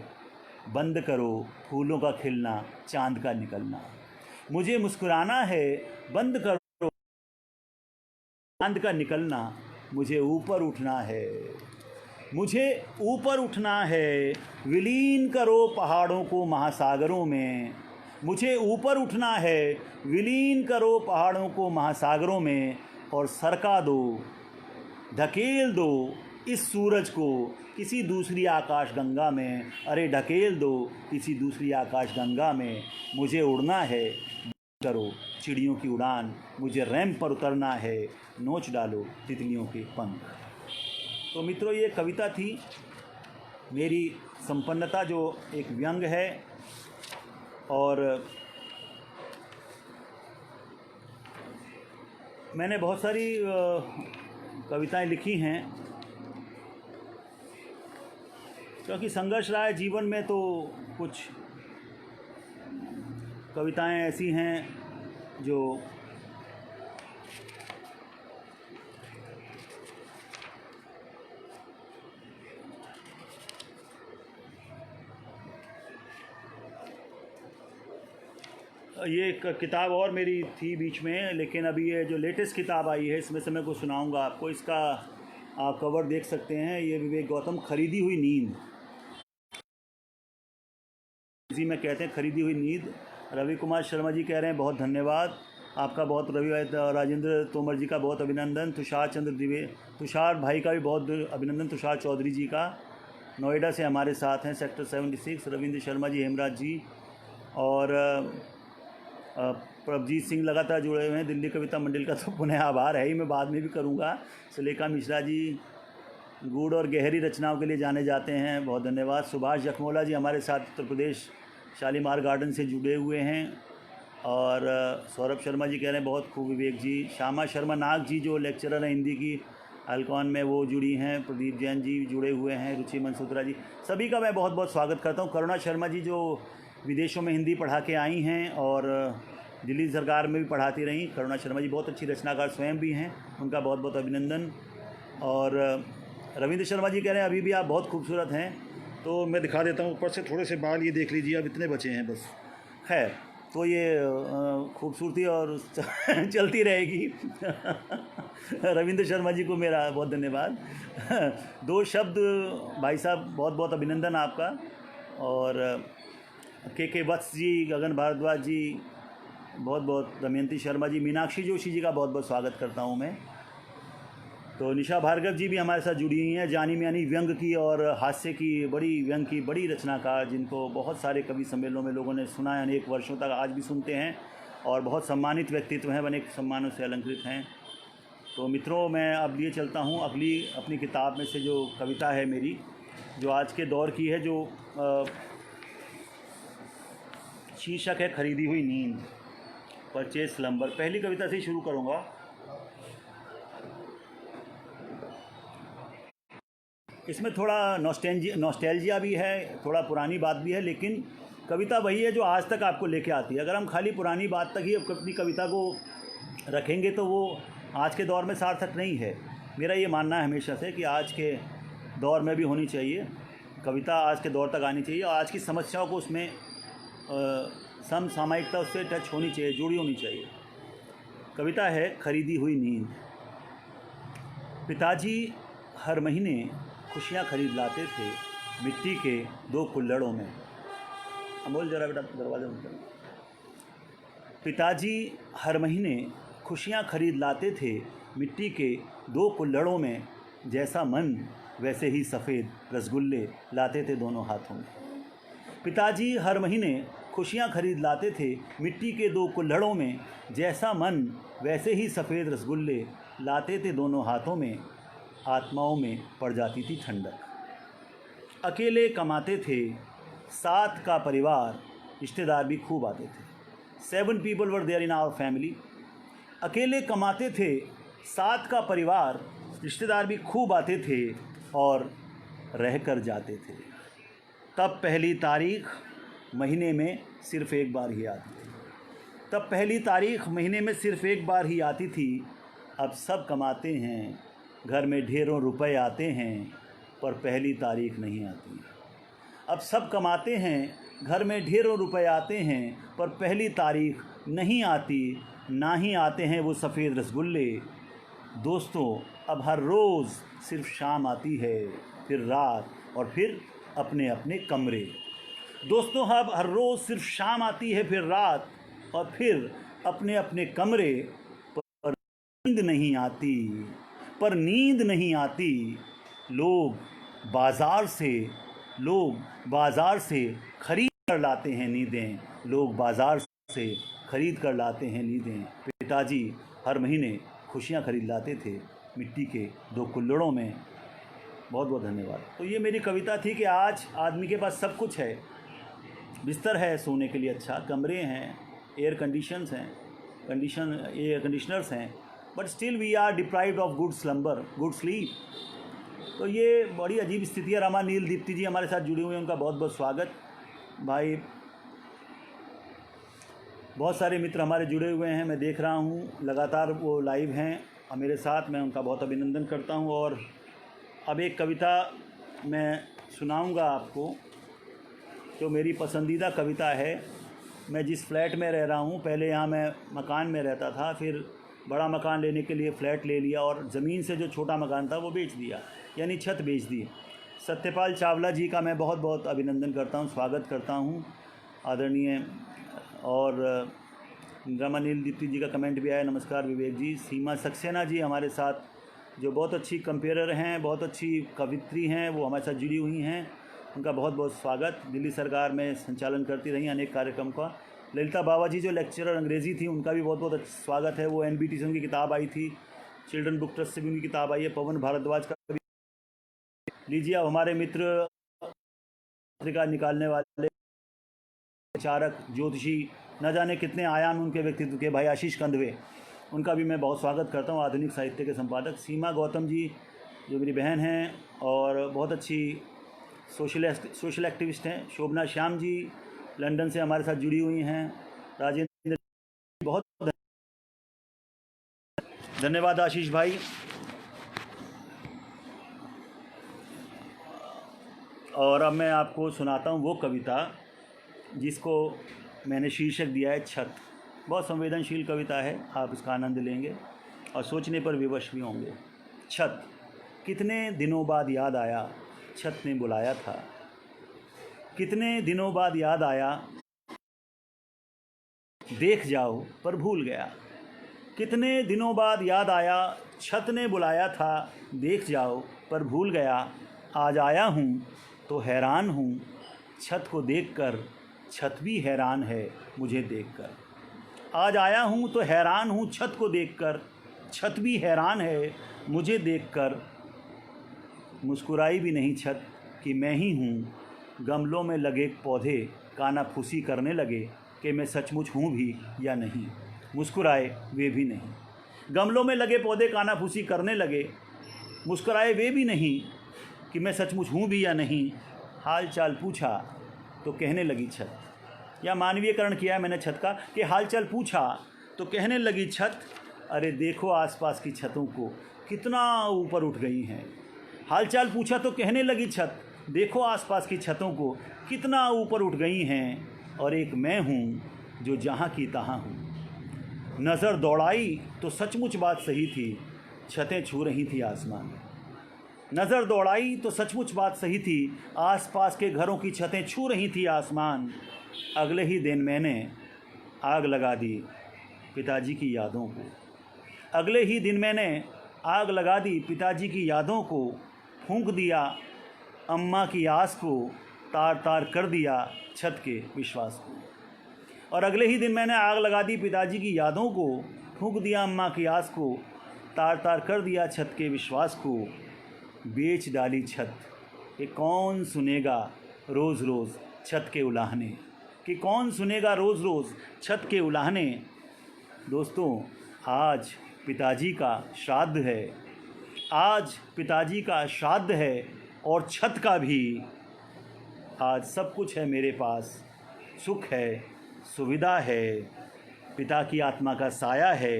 बंद करो फूलों का खिलना, चांद का निकलना। मुझे मुस्कुराना है, बंद करो चांद का निकलना। मुझे ऊपर उठना है, मुझे ऊपर उठना है, विलीन करो पहाड़ों को महासागरों में। मुझे ऊपर उठना है, विलीन करो पहाड़ों को महासागरों में। और सरका दो, ढकेल दो इस सूरज को किसी दूसरी आकाशगंगा में। अरे ढकेल दो किसी दूसरी आकाशगंगा में। मुझे उड़ना है, करो चिड़ियों की उड़ान। मुझे रैंप पर उतरना है, नोच डालो तितलियों के पंख। तो मित्रों, ये कविता थी मेरी संपन्नता, जो एक व्यंग है। और मैंने बहुत सारी कविताएं लिखी हैं, क्योंकि संघर्ष रहा है जीवन में। तो कुछ कविताएं ऐसी हैं जो ये एक किताब और मेरी थी बीच में, लेकिन अभी ये जो लेटेस्ट किताब आई है इसमें से मैं कुछ सुनाऊंगा आपको। इसका आप कवर देख सकते हैं। ये विवेक गौतम, खरीदी हुई नींद। इसी में कहते हैं खरीदी हुई नींद। रवि कुमार शर्मा जी कह रहे हैं बहुत धन्यवाद आपका, बहुत राजेंद्र तोमर जी का बहुत अभिनंदन। तुषार भाई का भी बहुत अभिनंदन, तुषार चौधरी जी का, नोएडा से हमारे साथ हैं, सेक्टर 76। रविंद्र शर्मा जी, हेमराज जी और प्रभजीत सिंह लगातार जुड़े हुए हैं। दिल्ली कविता मंडल का तो पुनः आभार है ही, मैं बाद में भी करूँगा। सुलेखा मिश्रा जी गूढ़ और गहरी रचनाओं के लिए जाने जाते हैं, बहुत धन्यवाद। सुभाष जखमोला जी हमारे साथ उत्तर प्रदेश शालीमार गार्डन से जुड़े हुए हैं। और सौरभ शर्मा जी कह रहे हैं बहुत खूब विवेक जी। श्यामा शर्मा नाग जी जो लेक्चरर हैं हिंदी की अल्कॉन में, वो जुड़ी हैं। प्रदीप जैन जी जुड़े हुए हैं। रुचि मनसूत्रा जी, सभी का मैं बहुत बहुत स्वागत करता हूँ। करुणा शर्मा जी जो विदेशों में हिंदी पढ़ा के आई हैं और दिल्ली सरकार में भी पढ़ाती रहीं। करुणा शर्मा जी बहुत अच्छी रचनाकार स्वयं भी हैं, उनका बहुत बहुत अभिनंदन। और रविंद्र शर्मा जी कह रहे हैं अभी भी आप बहुत खूबसूरत हैं। तो मैं दिखा देता हूँ ऊपर से थोड़े से बाल, ये देख लीजिए, अब इतने बचे हैं बस। खैर, तो ये खूबसूरती और चलती रहेगी। रविंद्र शर्मा जी को मेरा बहुत धन्यवाद। 2 शब्द भाई साहब, बहुत बहुत अभिनंदन आपका। और के वत्स जी, गगन भारद्वाज जी, बहुत बहुत, दमयंती शर्मा जी, मीनाक्षी जोशी जी का बहुत बहुत स्वागत करता हूँ मैं। तो निशा भार्गव जी भी हमारे साथ जुड़ी हुई हैं। जानी मानी व्यंग की और हास्य की, बड़ी व्यंग की बड़ी रचनाकार, जिनको बहुत सारे कवि सम्मेलनों में लोगों ने सुना है अनेक वर्षों तक, आज भी सुनते हैं और बहुत सम्मानित व्यक्तित्व हैं, अनेक सम्मानों से अलंकृत हैं। तो मित्रों, मैं अब लिए चलता हूँ अगली अपनी किताब में से जो कविता है मेरी, जो आज के दौर की है, जो शीर्षक है खरीदी हुई नींद, परचेज स्लम्बर। पहली कविता से ही शुरू करूँगा। इसमें थोड़ा नॉस्टैल्जिया भी है, थोड़ा पुरानी बात भी है, लेकिन कविता वही है जो आज तक आपको लेके आती है। अगर हम खाली पुरानी बात तक ही अपनी कविता को रखेंगे तो वो आज के दौर में सार्थक नहीं है। मेरा ये मानना है हमेशा से कि आज के दौर में भी होनी चाहिए कविता, आज के दौर तक आनी चाहिए और आज की समस्याओं को उसमें समसामयिकता उससे टच होनी चाहिए, जुड़ी होनी चाहिए। कविता है खरीदी हुई नींद। पिताजी हर महीने खुशियाँ खरीद लाते थे मिट्टी के 2 कुल्हड़ों में। अमोल जरा बेटा दरवाज़ा बंद कर। पिताजी हर महीने खुशियाँ खरीद लाते थे मिट्टी के 2 कुल्हड़ों में। जैसा मन वैसे ही सफ़ेद रसगुल्ले लाते थे दोनों हाथों में। पिताजी हर महीने खुशियाँ खरीद लाते थे मिट्टी के दो कुल्हड़ों में, जैसा मन वैसे ही सफ़ेद रसगुल्ले लाते थे दोनों हाथों में, आत्माओं में पड़ जाती थी ठंडक। अकेले कमाते थे, साथ का परिवार, रिश्तेदार भी खूब आते थे। 7 people were there in our family। अकेले कमाते थे, साथ का परिवार, रिश्तेदार भी खूब आते थे और रह कर जाते थे। तब पहली तारीख महीने में सिर्फ़ एक बार ही आती थी। तब पहली तारीख महीने में सिर्फ़ एक बार ही आती थी। अब सब कमाते हैं, घर में ढेरों रुपए आते हैं, पर पहली तारीख नहीं आती। अब सब कमाते हैं, घर में ढेरों रुपए आते हैं, पर पहली तारीख नहीं आती। ना ही आते हैं वो सफ़ेद रसगुल्ले। दोस्तों, अब हर रोज़ सिर्फ शाम आती है, फिर रात, और फिर अपने अपने कमरे। दोस्तों, अब हर रोज़ सिर्फ शाम आती है, फिर रात, और फिर अपने अपने कमरे। पर नींद नहीं आती, पर नींद नहीं आती। लोग बाज़ार से खरीद कर लाते हैं नींदें। लोग बाज़ार से खरीद कर लाते हैं नींदें। पिताजी हर महीने खुशियाँ खरीद लाते थे मिट्टी के 2 कुल्हड़ों में। बहुत बहुत धन्यवाद। तो ये मेरी कविता थी कि आज आदमी के पास सब कुछ है, बिस्तर है सोने के लिए, अच्छा कमरे हैं, एयर कंडीशनर्स हैं, but still we are deprived of good sleep. तो ये बड़ी अजीब स्थिति है। रमा नील दीप्ति जी हमारे साथ जुड़े हुए हैं, उनका बहुत बहुत स्वागत। भाई बहुत सारे मित्र हमारे जुड़े हुए हैं, मैं देख रहा हूँ लगातार वो लाइव हैं और मेरे साथ। मैं उनका बहुत अभिनंदन करता हूँ। और अब एक कविता मैं सुनाऊँगा आपको, जो मेरी पसंदीदा कविता है। मैं जिस फ्लैट में रह रहा हूँ, पहले यहाँ मैं मकान में रहता था, फिर बड़ा मकान लेने के लिए फ़्लैट ले लिया और ज़मीन से जो छोटा मकान था वो बेच दिया, यानी छत बेच दी। सत्यपाल चावला जी का मैं बहुत बहुत अभिनंदन करता हूँ, स्वागत करता हूँ आदरणीय। और रमानील दीप्ति जी का कमेंट भी आया, नमस्कार विवेक जी। सीमा सक्सेना जी हमारे साथ, जो बहुत अच्छी कंपेयर हैं, बहुत अच्छी कवित्री हैं, वो हमारे साथ जुड़ी हुई हैं, उनका बहुत बहुत स्वागत। दिल्ली सरकार में संचालन करती रही अनेक कार्यक्रम का। ललिता बाबा जी जो लेक्चरर अंग्रेज़ी थी, उनका भी बहुत बहुत स्वागत है। वो NBT से उनकी किताब आई थी, चिल्ड्रन बुक ट्रस्ट से भी उनकी किताब आई है। पवन भारद्वाज का भी लीजिए। अब हमारे मित्र पत्रिका निकालने वाले, विचारक, ज्योतिषी, न जाने कितने आयाम उनके व्यक्तित्व के, भाई आशीष कंदवे, उनका भी मैं बहुत स्वागत करता हूँ। आधुनिक साहित्य के संपादक सीमा गौतम जी जो मेरी बहन हैं और बहुत अच्छी सोशल एक्टिविस्ट हैं। शोभना श्याम जी लंदन से हमारे साथ जुड़ी हुई हैं। राजेंद्र, बहुत धन्यवाद आशीष भाई। और अब मैं आपको सुनाता हूँ वो कविता जिसको मैंने शीर्षक दिया है छत। बहुत संवेदनशील कविता है, आप इसका आनंद लेंगे और सोचने पर विवश भी होंगे। छत। कितने दिनों बाद याद आया, छत ने बुलाया था। कितने दिनों बाद याद आया, देख जाओ पर भूल गया। कितने दिनों बाद याद आया, छत ने बुलाया था, देख जाओ पर भूल गया। आज आया हूँ तो हैरान हूँ छत को देखकर, छत भी हैरान है मुझे देखकर। आज आया हूँ तो हैरान हूँ छत को देखकर, छत भी हैरान है मुझे देखकर। मुस्कुराई भी नहीं छत कि मैं ही हूँ। गमलों में लगे पौधे कानाफूसी करने लगे कि मैं सचमुच हूँ भी या नहीं। मुस्कुराए वे भी नहीं। गमलों में लगे पौधे कानाफूसी करने लगे, मुस्कुराए वे भी नहीं कि मैं सचमुच हूँ भी या नहीं। हाल चाल पूछा तो कहने लगी छत, या मानवीयकरण किया है मैंने छत का, कि हाल चाल पूछा तो कहने लगी छत, अरे देखो आसपास की छतों को कितना ऊपर उठ गई हैं। हाल चाल पूछा तो कहने लगी छत, देखो आसपास की छतों को कितना ऊपर उठ गई हैं, और एक मैं हूँ जो जहाँ की तहाँ हूँ। नज़र दौड़ाई तो सचमुच बात सही थी, छतें छू रही थी आसमान। नज़र दौड़ाई तो सचमुच बात सही थी, आसपास के घरों की छतें छू रही थी आसमान। अगले ही दिन मैंने आग लगा दी पिताजी की यादों को। अगले ही दिन मैंने आग लगा दी पिताजी की यादों को। फूंक दिया अम्मा की आस को, तार तार कर दिया छत के विश्वास को। और अगले ही दिन मैंने आग लगा दी पिताजी की यादों को, फूंक दिया अम्मा की आस को, तार तार कर दिया छत के विश्वास को, बेच डाली छत। कि कौन सुनेगा रोज़ रोज़ छत के उलाहने, कि कौन सुनेगा रोज़ रोज़ छत के उलाहने। दोस्तों, आज पिताजी का श्राद्ध है, आज पिताजी का श्राद्ध है और छत का भी। आज सब कुछ है मेरे पास, सुख है, सुविधा है, पिता की आत्मा का साया है,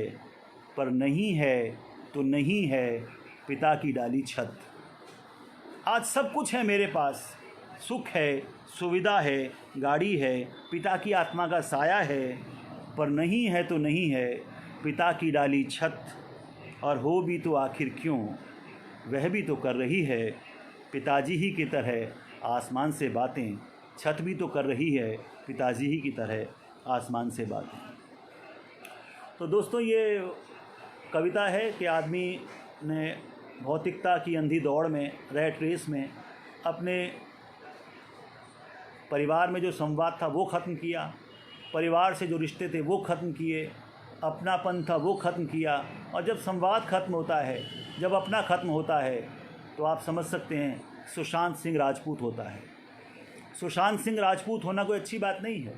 पर नहीं है तो नहीं है पिता की डाली छत। आज सब कुछ है मेरे पास, सुख है, सुविधा है, गाड़ी है, पिता की आत्मा का साया है, पर नहीं है तो नहीं है पिता की डाली छत। और हो भी तो आखिर क्यों, वह भी तो कर रही है पिताजी ही की तरह आसमान से बातें। छत भी तो कर रही है पिताजी ही की तरह आसमान से बातें। तो दोस्तों, ये कविता है कि आदमी ने भौतिकता की अंधी दौड़ में, रैट रेस में, अपने परिवार में जो संवाद था वो ख़त्म किया, परिवार से जो रिश्ते थे वो ख़त्म किए, अपनापन था वो ख़त्म किया। और जब संवाद ख़त्म होता है, जब अपना ख़त्म होता है, तो आप समझ सकते हैं सुशांत सिंह राजपूत होता है। सुशांत सिंह राजपूत होना कोई अच्छी बात नहीं है।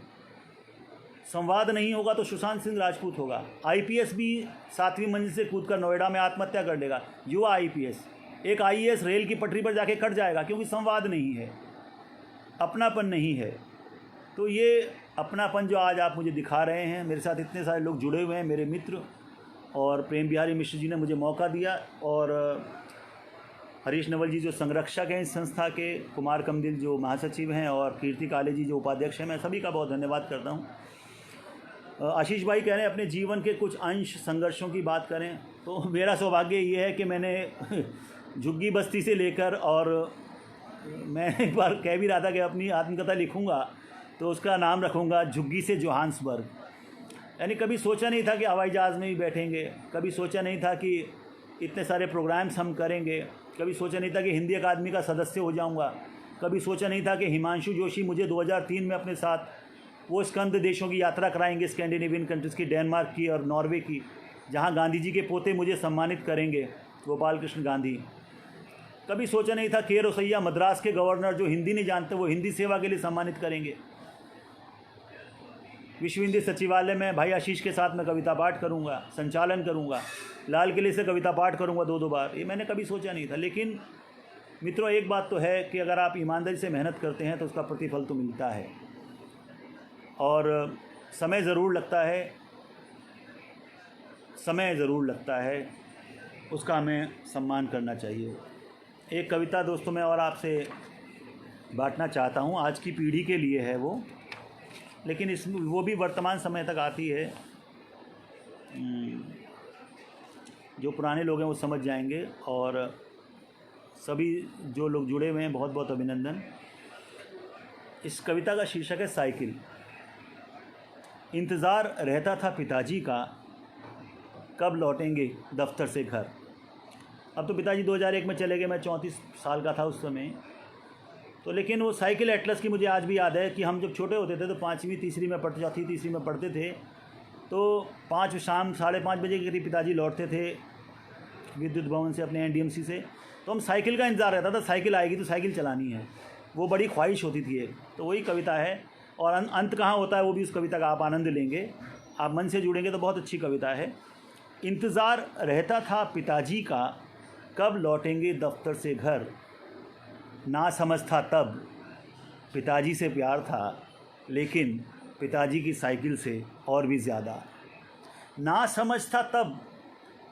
संवाद नहीं होगा तो सुशांत सिंह राजपूत होगा। आईपीएस भी 7वीं मंजिल से कूदकर नोएडा में आत्महत्या कर लेगा। युवा आईपीएस, एक आईएएस रेल की पटरी पर जाके कट जाएगा, क्योंकि संवाद नहीं है, अपनापन नहीं है। तो ये अपनापन जो आज आप मुझे दिखा रहे हैं, मेरे साथ इतने सारे लोग जुड़े हुए हैं, मेरे मित्र, और प्रेम बिहारी मिश्र जी ने मुझे मौका दिया, और हरीश नवल जी जो संरक्षक हैं इस संस्था के, कुमार कमदिल जो महासचिव हैं, और कीर्ति काले जी जो उपाध्यक्ष हैं, मैं सभी का बहुत धन्यवाद करता हूँ। आशीष भाई कह रहे हैं अपने जीवन के कुछ अंश संघर्षों की बात करें, तो मेरा सौभाग्य ये है कि मैंने झुग्गी बस्ती से लेकर, और मैं एक बार कह भी रहा था कि अपनी आत्मकथा लिखूंगा तो उसका नाम रखूंगा झुग्गी से जोहान्सबर्ग। यानी कभी सोचा नहीं था कि हवाई जहाज़ में भी बैठेंगे, कभी सोचा नहीं था कि इतने सारे प्रोग्राम्स हम करेंगे, कभी सोचा नहीं था कि हिंदी अकादमी का सदस्य हो जाऊंगा, कभी सोचा नहीं था कि हिमांशु जोशी मुझे 2003 में अपने साथ वो स्कंद देशों की यात्रा कराएंगे, स्कैंडिनेवियन कंट्रीज़ की, डेनमार्क की और नॉर्वे की, जहाँ गांधी जी के पोते मुझे सम्मानित करेंगे, गोपाल कृष्ण गांधी। कभी सोचा नहीं था के रोसैया, मद्रास के गवर्नर जो हिंदी नहीं जानते, वो हिंदी सेवा के लिए सम्मानित करेंगे। विश्व हिंदी सचिवालय में भाई आशीष के साथ मैं कविता पाठ करूंगा, संचालन करूंगा, लाल किले से कविता पाठ करूंगा 2-2 बार। ये मैंने कभी सोचा नहीं था। लेकिन मित्रों, एक बात तो है कि अगर आप ईमानदारी से मेहनत करते हैं तो उसका प्रतिफल तो मिलता है, और समय ज़रूर लगता है, समय ज़रूर लगता है, उसका हमें सम्मान करना चाहिए। एक कविता दोस्तों मैं और आपसे बांटना चाहता हूँ, आज की पीढ़ी के लिए है वो, लेकिन इसमें वो भी वर्तमान समय तक आती है। जो पुराने लोग हैं वो समझ जाएंगे, और सभी जो लोग जुड़े हुए हैं बहुत बहुत अभिनंदन। इस कविता का शीर्षक है साइकिल। इंतज़ार रहता था पिताजी का, कब लौटेंगे दफ्तर से घर। अब तो पिताजी 2001 में चले गए, मैं 34 साल का था उस समय। तो लेकिन वो साइकिल एटलस की मुझे आज भी याद है कि हम जब छोटे होते थे तो 5वीं तीसरी में पढ़ते, चौथी तीसरी में पढ़ते थे, तो 5 शाम 5:30 बजे के करीब पिताजी लौटते थे विद्युत भवन से, अपने एनडीएमसी से। तो हम साइकिल का इंतज़ार रहता था, साइकिल आएगी तो साइकिल चलानी है, वो बड़ी ख्वाहिश होती थी एक। तो वही कविता है, और अंत कहाँ होता है वो भी उस कविता का आप आनंद लेंगे, आप मन से जुड़ेंगे तो बहुत अच्छी कविता है। इंतज़ार रहता था पिताजी का, कब लौटेंगे दफ्तर से घर। ना समझ था तब पिताजी से प्यार था, लेकिन पिताजी की साइकिल से और भी ज़्यादा। ना समझ था तब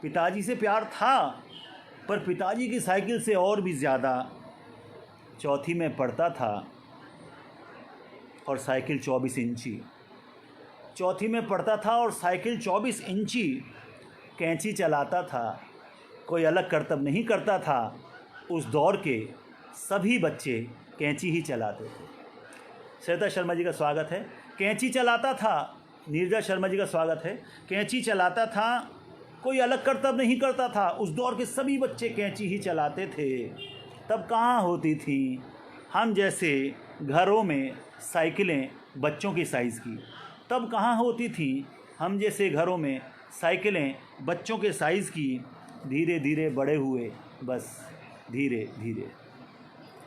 पिताजी से प्यार था, पर पिताजी की साइकिल से और भी ज़्यादा। चौथी में पढ़ता था और साइकिल 24 इंची। चौथी में पढ़ता था और साइकिल 24 इंची। कैंची चलाता था, कोई अलग करतब नहीं करता था। उस दौर के सभी बच्चे कैंची ही चलाते थे। श्वेता शर्मा जी का स्वागत है। कैंची चलाता था, नीरजा शर्मा जी का स्वागत है। कैंची चलाता था, कोई अलग करतब नहीं करता था। उस दौर के सभी बच्चे कैंची ही चलाते थे। तब कहाँ होती थी हम जैसे घरों में साइकिलें बच्चों की साइज़ की। तब कहाँ होती थी हम जैसे घरों में साइकिलें बच्चों के साइज़ की, धीरे धीरे बड़े हुए बस धीरे धीरे।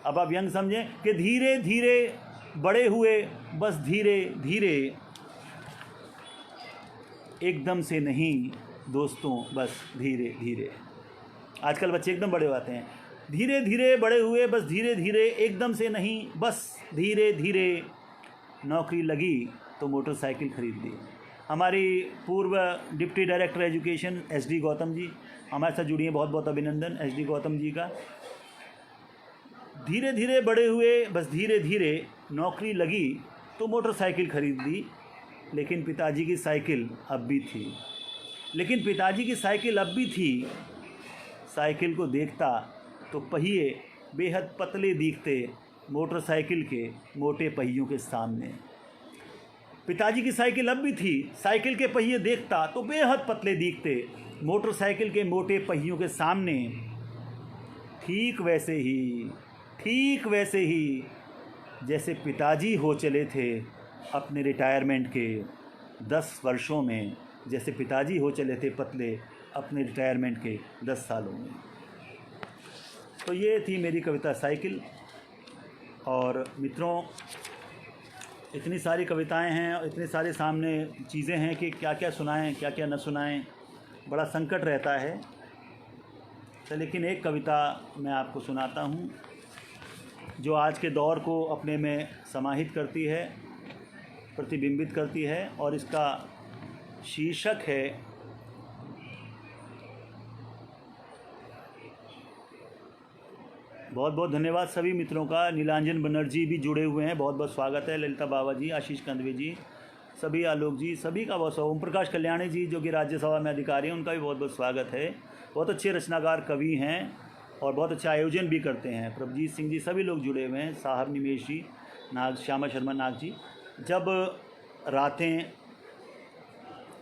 अब आप यंग समझें कि धीरे धीरे बड़े हुए बस धीरे धीरे, एकदम से नहीं दोस्तों, बस धीरे धीरे। आजकल बच्चे एकदम बड़े होते हैं, धीरे धीरे बड़े हुए बस धीरे धीरे, एकदम से नहीं बस धीरे धीरे। नौकरी लगी तो मोटरसाइकिल खरीद ली। हमारी पूर्व deputy director education SD Gautam ji हमारे साथ जुड़ी हैं, बहुत बहुत अभिनंदन SD गौतम जी का। धीरे धीरे बड़े हुए बस धीरे धीरे, नौकरी लगी तो मोटरसाइकिल खरीद ली। लेकिन पिताजी की साइकिल अब भी थी, लेकिन पिताजी की साइकिल अब भी थी। साइकिल को देखता तो पहिए बेहद पतले दिखते मोटरसाइकिल के मोटे पहियों के सामने। पिताजी की साइकिल अब भी थी, साइकिल के पहिए देखता तो बेहद पतले दिखते मोटरसाइकिल के मोटे पहियों के सामने। ठीक वैसे ही जैसे पिताजी हो चले थे अपने रिटायरमेंट के 10 वर्षों में, जैसे पिताजी हो चले थे पतले अपने रिटायरमेंट के 10 सालों में। तो ये थी मेरी कविता साइकिल। और मित्रों, इतनी सारी कविताएं हैं और इतने सारे सामने चीज़ें हैं कि क्या क्या सुनाएं क्या क्या न सुनाएं, बड़ा संकट रहता है। तो लेकिन एक कविता मैं आपको सुनाता हूँ जो आज के दौर को अपने में समाहित करती है, प्रतिबिंबित करती है, और इसका शीर्षक है बहुत बहुत धन्यवाद सभी मित्रों का। नीलांजन बनर्जी भी जुड़े हुए हैं, बहुत बहुत स्वागत है। ललिता बाबा जी, आशीष कंदवे जी, सभी आलोक जी, सभी का बहुत ओम प्रकाश कल्याणी जी जो कि राज्यसभा में अधिकारी हैं, उनका भी बहुत बहुत स्वागत है। बहुत अच्छे रचनाकार कवि हैं और बहुत अच्छा आयोजन भी करते हैं। प्रभजीत सिंह जी, सभी लोग जुड़े हुए हैं, साहब निमेश जी, नाग श्यामा शर्मा नाग जी। जब रातें,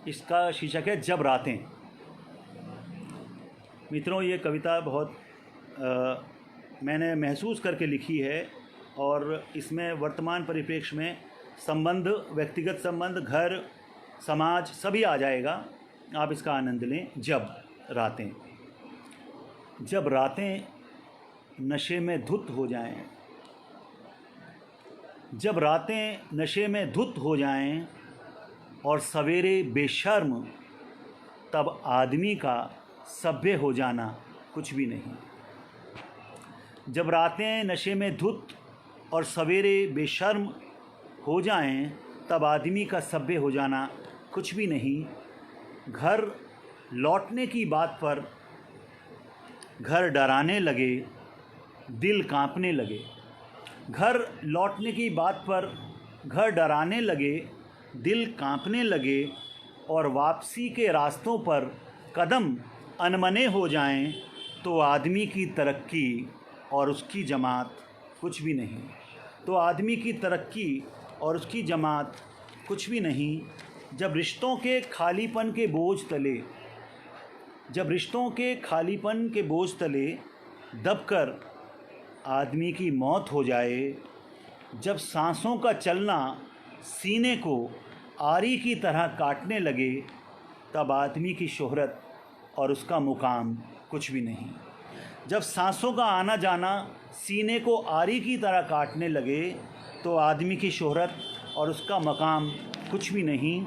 इसका शीर्षक है जब रातें। मित्रों, ये कविता बहुत मैंने महसूस करके लिखी है और इसमें वर्तमान परिप्रेक्ष्य में संबंध, व्यक्तिगत संबंध, घर, समाज सभी आ जाएगा। आप इसका आनंद लें। जब रातें, जब रातें नशे में धुत हो जाएं, जब रातें नशे में धुत हो जाएं और सवेरे बेशर्म, तब आदमी का सभ्य हो जाना कुछ भी नहीं। जब रातें नशे में धुत और सवेरे बेशर्म हो जाएं, तब आदमी का सभ्य हो जाना कुछ भी नहीं। घर लौटने की बात पर घर डराने लगे, दिल कांपने लगे। घर लौटने की बात पर घर डराने लगे, दिल कांपने लगे, और वापसी के रास्तों पर कदम अनमने हो जाएं, तो आदमी की तरक्की और उसकी जमात कुछ भी नहीं। तो आदमी की तरक्की और उसकी जमात कुछ भी नहीं। जब रिश्तों के खालीपन के बोझ तले, जब रिश्तों के खालीपन के बोझ तले दबकर आदमी की मौत हो जाए, जब सांसों का चलना सीने को आरी की तरह काटने लगे, तब आदमी की शोहरत और उसका मुकाम कुछ भी नहीं। जब सांसों का आना जाना सीने को आरी की तरह काटने लगे, तो आदमी की शोहरत और उसका मकाम कुछ भी नहीं।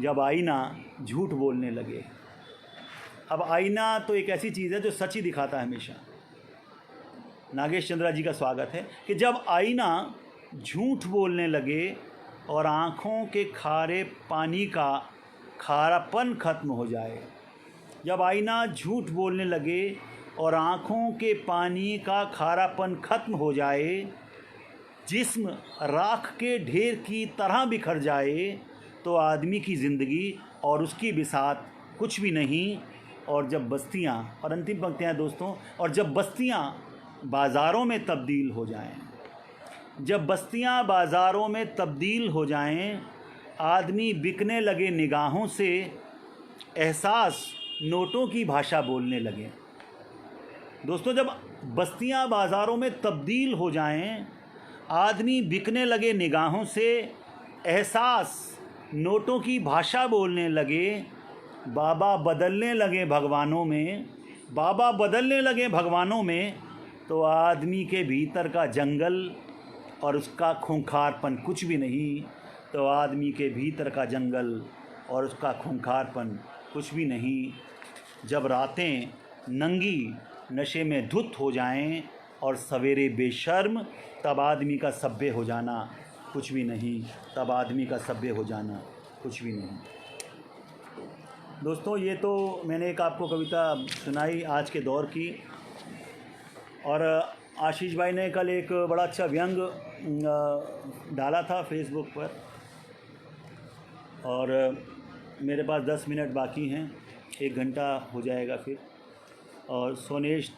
जब आईना झूठ बोलने लगे। अब आईना तो एक ऐसी चीज़ है जो सच ही दिखाता है हमेशा। नागेश चंद्रा जी का स्वागत है। कि जब आईना झूठ बोलने लगे और आँखों के खारे पानी का खारापन खत्म हो जाए, जब आईना झूठ बोलने लगे और आँखों के पानी का खारापन खत्म हो जाए, जिस्म राख के ढेर की तरह बिखर जाए, तो आदमी की ज़िंदगी और उसकी बिसात कुछ भी नहीं। और जब बस्तियाँ, और अंतिम पंक्तियाँ दोस्तों, और जब बस्तियाँ बाज़ारों में तब्दील हो जाएं, जब बस्तियाँ बाज़ारों में तब्दील हो जाएं, आदमी बिकने लगे निगाहों से, एहसास नोटों की भाषा बोलने लगे। दोस्तों, जब बस्तियां बाज़ारों में तब्दील हो जाएं, आदमी बिकने लगे निगाहों से, एहसास नोटों की भाषा बोलने लगे, बाबा बदलने लगे भगवानों में, बाबा बदलने लगे भगवानों में, तो आदमी के भीतर का जंगल और उसका खूंखारपन कुछ भी नहीं। तो आदमी के भीतर का जंगल और उसका खूंखारपन कुछ भी नहीं। जब रातें नंगी नशे में धुत हो जाएं और सवेरे बेशर्म, तब आदमी का सभ्य हो जाना कुछ भी नहीं। तब आदमी का सभ्य हो जाना कुछ भी नहीं। दोस्तों, ये तो मैंने एक आपको कविता सुनाई आज के दौर की, और आशीष भाई ने कल एक बड़ा अच्छा व्यंग डाला था फेसबुक पर, और मेरे पास 10 मिनट बाकी हैं, 1 घंटा हो जाएगा फिर। और सोनेश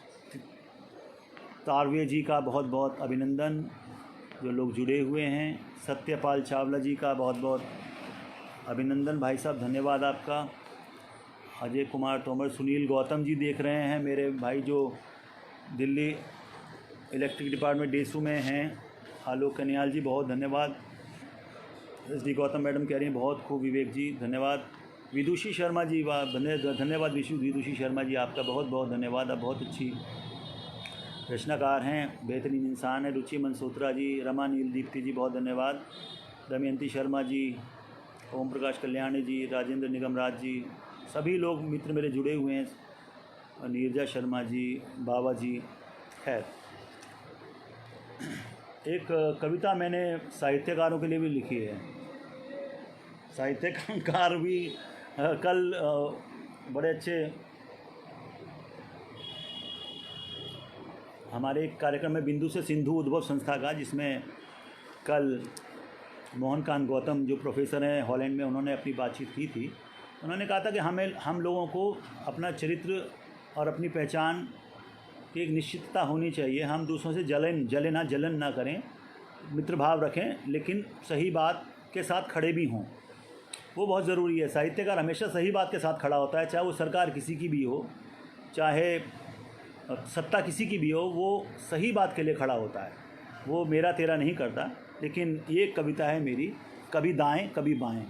तारवे जी का बहुत बहुत अभिनंदन, जो लोग जुड़े हुए हैं। सत्यपाल चावला जी का बहुत बहुत अभिनंदन भाई साहब, धन्यवाद आपका। अजय कुमार तोमर, सुनील गौतम जी देख रहे हैं, मेरे भाई जो दिल्ली इलेक्ट्रिक डिपार्टमेंट डेसू में हैं। आलोक कन्याल जी, बहुत धन्यवाद। SD गौतम मैडम कह रही हैं बहुत खूब, विवेक जी धन्यवाद। विदुषी शर्मा जी, वाह धन्यवाद विदुषी शर्मा जी, आपका बहुत बहुत धन्यवाद। आप बहुत अच्छी रचनाकार हैं, बेहतरीन इंसान है। रुचि मनसोत्रा जी, रमा नील दीप्ति जी, बहुत धन्यवाद। दमयंती शर्मा जी, ओम प्रकाश कल्याणी जी, राजेंद्र निगम राज जी, सभी लोग मित्र मेरे जुड़े हुए हैं। नीरजा शर्मा जी, बाबा जी। खैर, एक कविता मैंने साहित्यकारों के लिए भी लिखी है। साहित्यकार भी कल बड़े अच्छे हमारे एक कार्यक्रम में बिंदु से सिंधु उद्भव संस्था का, जिसमें कल मोहनकांत गौतम जो प्रोफेसर हैं हॉलैंड में, उन्होंने अपनी बातचीत की थी। उन्होंने कहा था कि हम लोगों को अपना चरित्र और अपनी पहचान की एक निश्चितता होनी चाहिए। हम दूसरों से जलन ना करें, मित्र भाव रखें, लेकिन सही बात के साथ खड़े भी हों, वो बहुत ज़रूरी है। साहित्यकार हमेशा सही बात के साथ खड़ा होता है, चाहे वो सरकार किसी की भी हो, चाहे सत्ता किसी की भी हो, वो सही बात के लिए खड़ा होता है, वो मेरा तेरा नहीं करता। लेकिन ये कविता है मेरी, कभी दाएं कभी बाएं,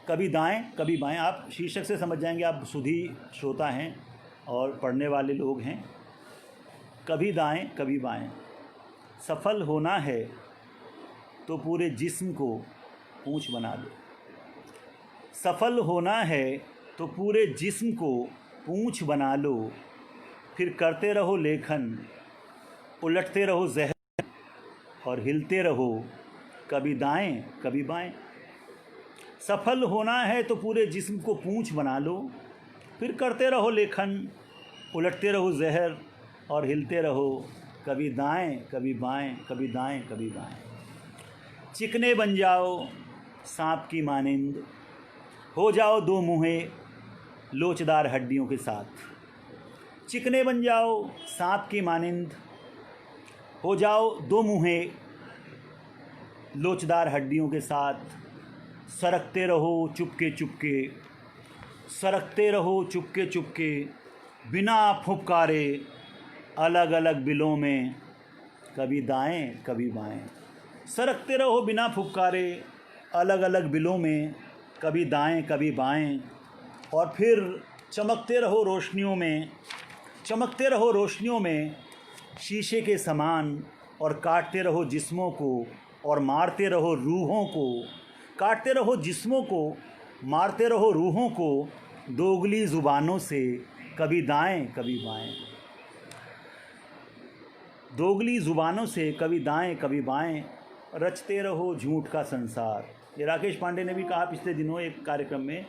कभी दाएं कभी बाएं। आप शीर्षक से समझ जाएंगे, आप सुधी श्रोता हैं और पढ़ने वाले लोग हैं। कभी दाएं कभी बाएं, सफल होना है तो पूरे जिस्म को पूंछ बना लो। सफल होना है तो पूरे जिस्म को पूंछ बना लो, फिर करते रहो लेखन, उलटते रहो जहर और हिलते रहो कभी दाएं कभी बाएं। सफल होना है तो पूरे जिस्म को पूंछ बना लो, फिर करते रहो लेखन, उलटते रहो जहर और हिलते रहो कभी दाएं कभी बाएं, कभी दाएं कभी बाएं। चिकने बन जाओ सांप की मानिंद, हो जाओ दो मुँहे लोचदार हड्डियों के साथ। चिकने बन जाओ सांप की मानिंद, हो जाओ दो मुँहे लोचदार हड्डियों के साथ। सरकते रहो चुपके चुपके, सरकते रहो चुपके चुपके, बिना फुफकारे अलग अलग बिलों में, कभी दाएं कभी बाएं। सरकते रहो बिना फुफकारे अलग अलग बिलों में, कभी दाएं कभी बाएं। और फिर चमकते रहो रोशनियों में, चमकते रहो रोशनियों में शीशे के समान, और काटते रहो जिस्मों को और मारते रहो रूहों को। काटते रहो जिस्मों को, मारते रहो रूहों को, दोगली ज़ुबानों से कभी दाएं कभी बाएं। दोगली ज़ुबानों से कभी दाएं कभी बाएं, रचते रहो झूठ का संसार। ये राकेश पांडे ने भी कहा पिछले दिनों एक कार्यक्रम में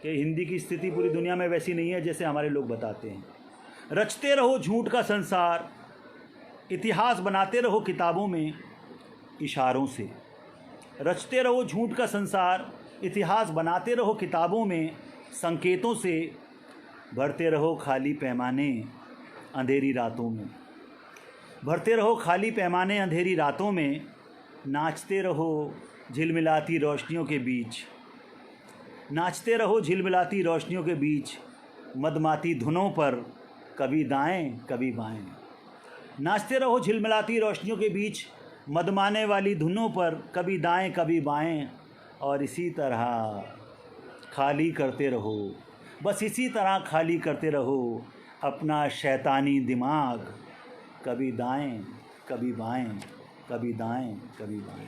कि हिंदी की स्थिति पूरी दुनिया में वैसी नहीं है जैसे हमारे लोग बताते हैं। रचते रहो झूठ का संसार, इतिहास बनाते रहो किताबों में इशारों से। रचते रहो झूठ का संसार, इतिहास बनाते रहो किताबों में संकेतों से। भरते रहो खाली पैमाने अंधेरी रातों में, भरते रहो खाली पैमाने अंधेरी रातों में। नाचते रहो झिलमिलाती रोशनियों के बीच, नाचते रहो झिलमिलाती रोशनियों के बीच, मदमाती धुनों पर कभी दाएं कभी बाएं। नाचते रहो झिलमिलाती रोशनियों के बीच, मदमाने वाली धुनों पर कभी दाएं कभी बाएं। और इसी तरह खाली करते रहो, बस इसी तरह खाली करते रहो अपना शैतानी दिमाग, कभी दाएं कभी बाएं, कभी दाएं कभी बाएं।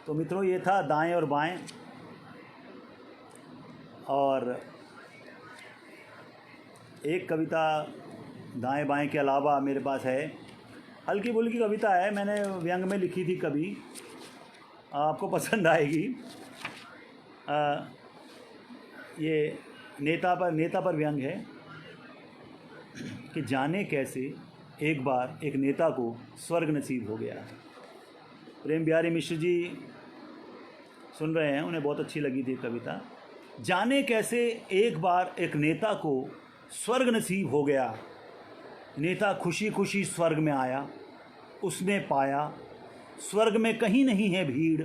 तो मित्रों, ये था दाएं और बाएं। और एक कविता दाएं बाएं के अलावा मेरे पास है, हल्की फुल्की कविता है, मैंने व्यंग में लिखी थी कभी, आपको पसंद आएगी। ये नेता पर व्यंग है कि जाने कैसे एक बार एक नेता को स्वर्ग नसीब हो गया। प्रेम बिहारी मिश्र जी सुन रहे हैं, उन्हें बहुत अच्छी लगी थी कविता। जाने कैसे एक बार एक नेता को स्वर्ग नसीब हो गया, नेता खुशी खुशी स्वर्ग में आया, उसने पाया स्वर्ग में कहीं नहीं है भीड़,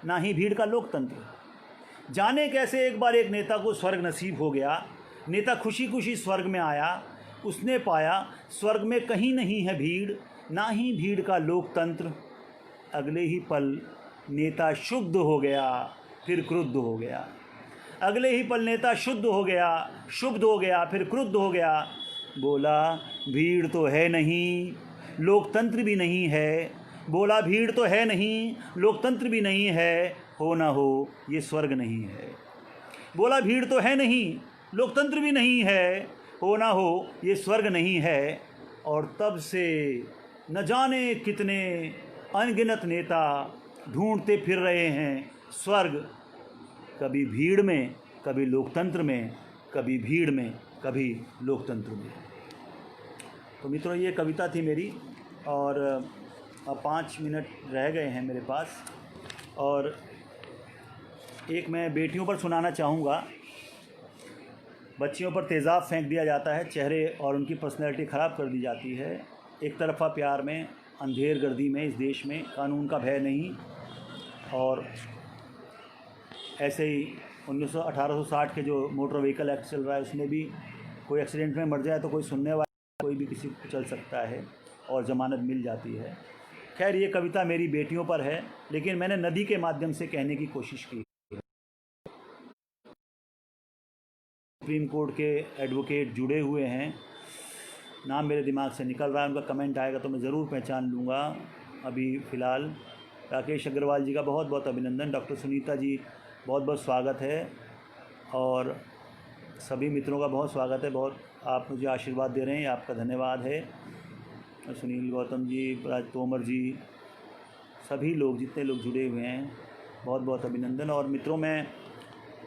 ना ही भीड़ का लोकतंत्र। जाने कैसे एक बार एक नेता को स्वर्ग नसीब हो गया, नेता खुशी खुशी स्वर्ग में आया, उसने पाया स्वर्ग में कहीं नहीं है भीड़, ना ही भीड़ का लोकतंत्र। अगले ही पल नेता शुद्ध हो गया, फिर क्रुद्ध हो गया। अगले ही पल नेता शुद्ध हो गया, शुद्ध हो गया, फिर क्रुद्ध हो गया। बोला भीड़ तो है नहीं, लोकतंत्र भी नहीं है। बोला भीड़ तो है नहीं, लोकतंत्र भी नहीं है, हो ना हो ये स्वर्ग नहीं है। बोला भीड़ तो है नहीं, लोकतंत्र भी नहीं है, हो ना हो ये स्वर्ग नहीं है। और तब से न जाने कितने अनगिनत नेता ढूंढते फिर रहे हैं स्वर्ग, कभी भीड़ में, कभी लोकतंत्र में, कभी भीड़ में, कभी लोकतंत्र में। तो मित्रों, ये कविता थी मेरी, और अब 5 मिनट रह गए हैं मेरे पास। और एक मैं बेटियों पर सुनाना चाहूँगा। बच्चियों पर तेज़ाब फेंक दिया जाता है, चेहरे और उनकी पर्सनैलिटी ख़राब कर दी जाती है। एक तरफ़ा प्यार में, अंधेर गर्दी में इस देश में कानून का भय नहीं। और ऐसे ही 1860 के जो मोटर व्हीकल एक्ट चल रहा है, उसमें भी कोई एक्सीडेंट में मर जाए तो कोई सुनने वाला, कोई भी किसी को चल सकता है और ज़मानत मिल जाती है। खैर, ये कविता मेरी बेटियों पर है, लेकिन मैंने नदी के माध्यम से कहने की कोशिश की। सुप्रीम कोर्ट के एडवोकेट जुड़े हुए हैं, नाम मेरे दिमाग से निकल रहा है, उनका कमेंट आएगा तो मैं ज़रूर पहचान लूँगा। अभी फ़िलहाल राकेश अग्रवाल जी का बहुत बहुत अभिनंदन, डॉक्टर सुनीता जी बहुत बहुत स्वागत है, और सभी मित्रों का बहुत स्वागत है। बहुत आप मुझे आशीर्वाद दे रहे हैं, आपका धन्यवाद है। सुनील गौतम जी, राज तोमर जी, सभी लोग, जितने लोग जुड़े हुए हैं, बहुत बहुत अभिनंदन। और मित्रों, मैं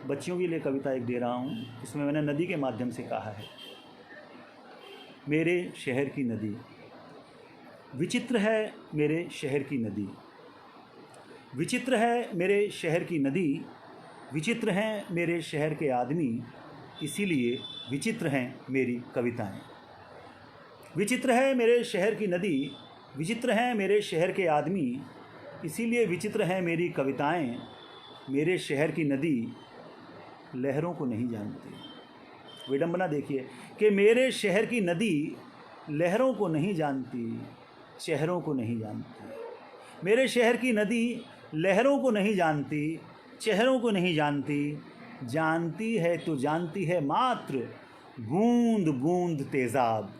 बच्चियों के लिए कविता एक दे रहा हूँ। इसमें मैंने नदी के माध्यम से कहा है। मेरे शहर की नदी, विचित्र है मेरे शहर की नदी, विचित्र है मेरे शहर की नदी, विचित्र हैं मेरे शहर के आदमी, इसीलिए विचित्र हैं मेरी कविताएं। विचित्र है मेरे शहर की नदी, विचित्र हैं मेरे शहर के आदमी, इसीलिए विचित्र हैं मेरी कविताएं। मेरे शहर की नदी लहरों को नहीं जानती। विडंबना देखिए कि मेरे शहर की नदी लहरों को नहीं जानती, चेहरों को नहीं जानती। मेरे शहर की नदी लहरों को नहीं जानती, चेहरों को नहीं जानती। जानती है तो जानती है मात्र बूंद बूंद तेज़ाब।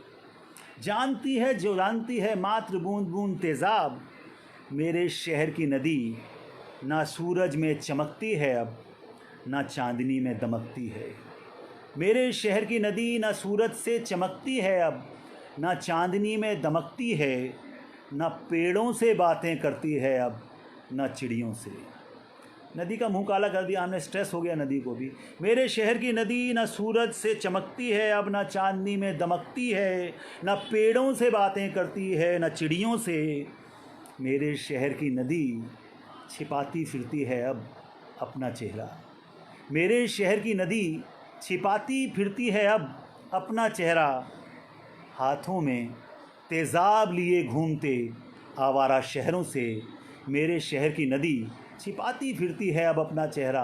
जानती है जो जानती है मात्र बूंद बूंद तेज़ाब। मेरे शहर की नदी ना सूरज में चमकती है अब, ना चांदनी में दमकती है। मेरे शहर की नदी ना सूरज से चमकती है अब, ना चांदनी में दमकती है। ना पेड़ों से बातें करती है अब, ना चिड़ियों से। नदी का मुंह काला कर दिया हमने, स्ट्रेस हो गया नदी को भी। मेरे शहर की नदी ना सूरज से चमकती है अब, ना चांदनी में दमकती है। ना पेड़ों से बातें करती है, ना चिड़ियों से। मेरे शहर की नदी छिपाती फिरती है अब अपना चेहरा। मेरे शहर की नदी छिपाती फिरती है अब अपना चेहरा। हाथों में तेज़ाब लिए घूमते आवारा शहरों से। मेरे शहर की नदी छिपाती फिरती है अब अपना चेहरा।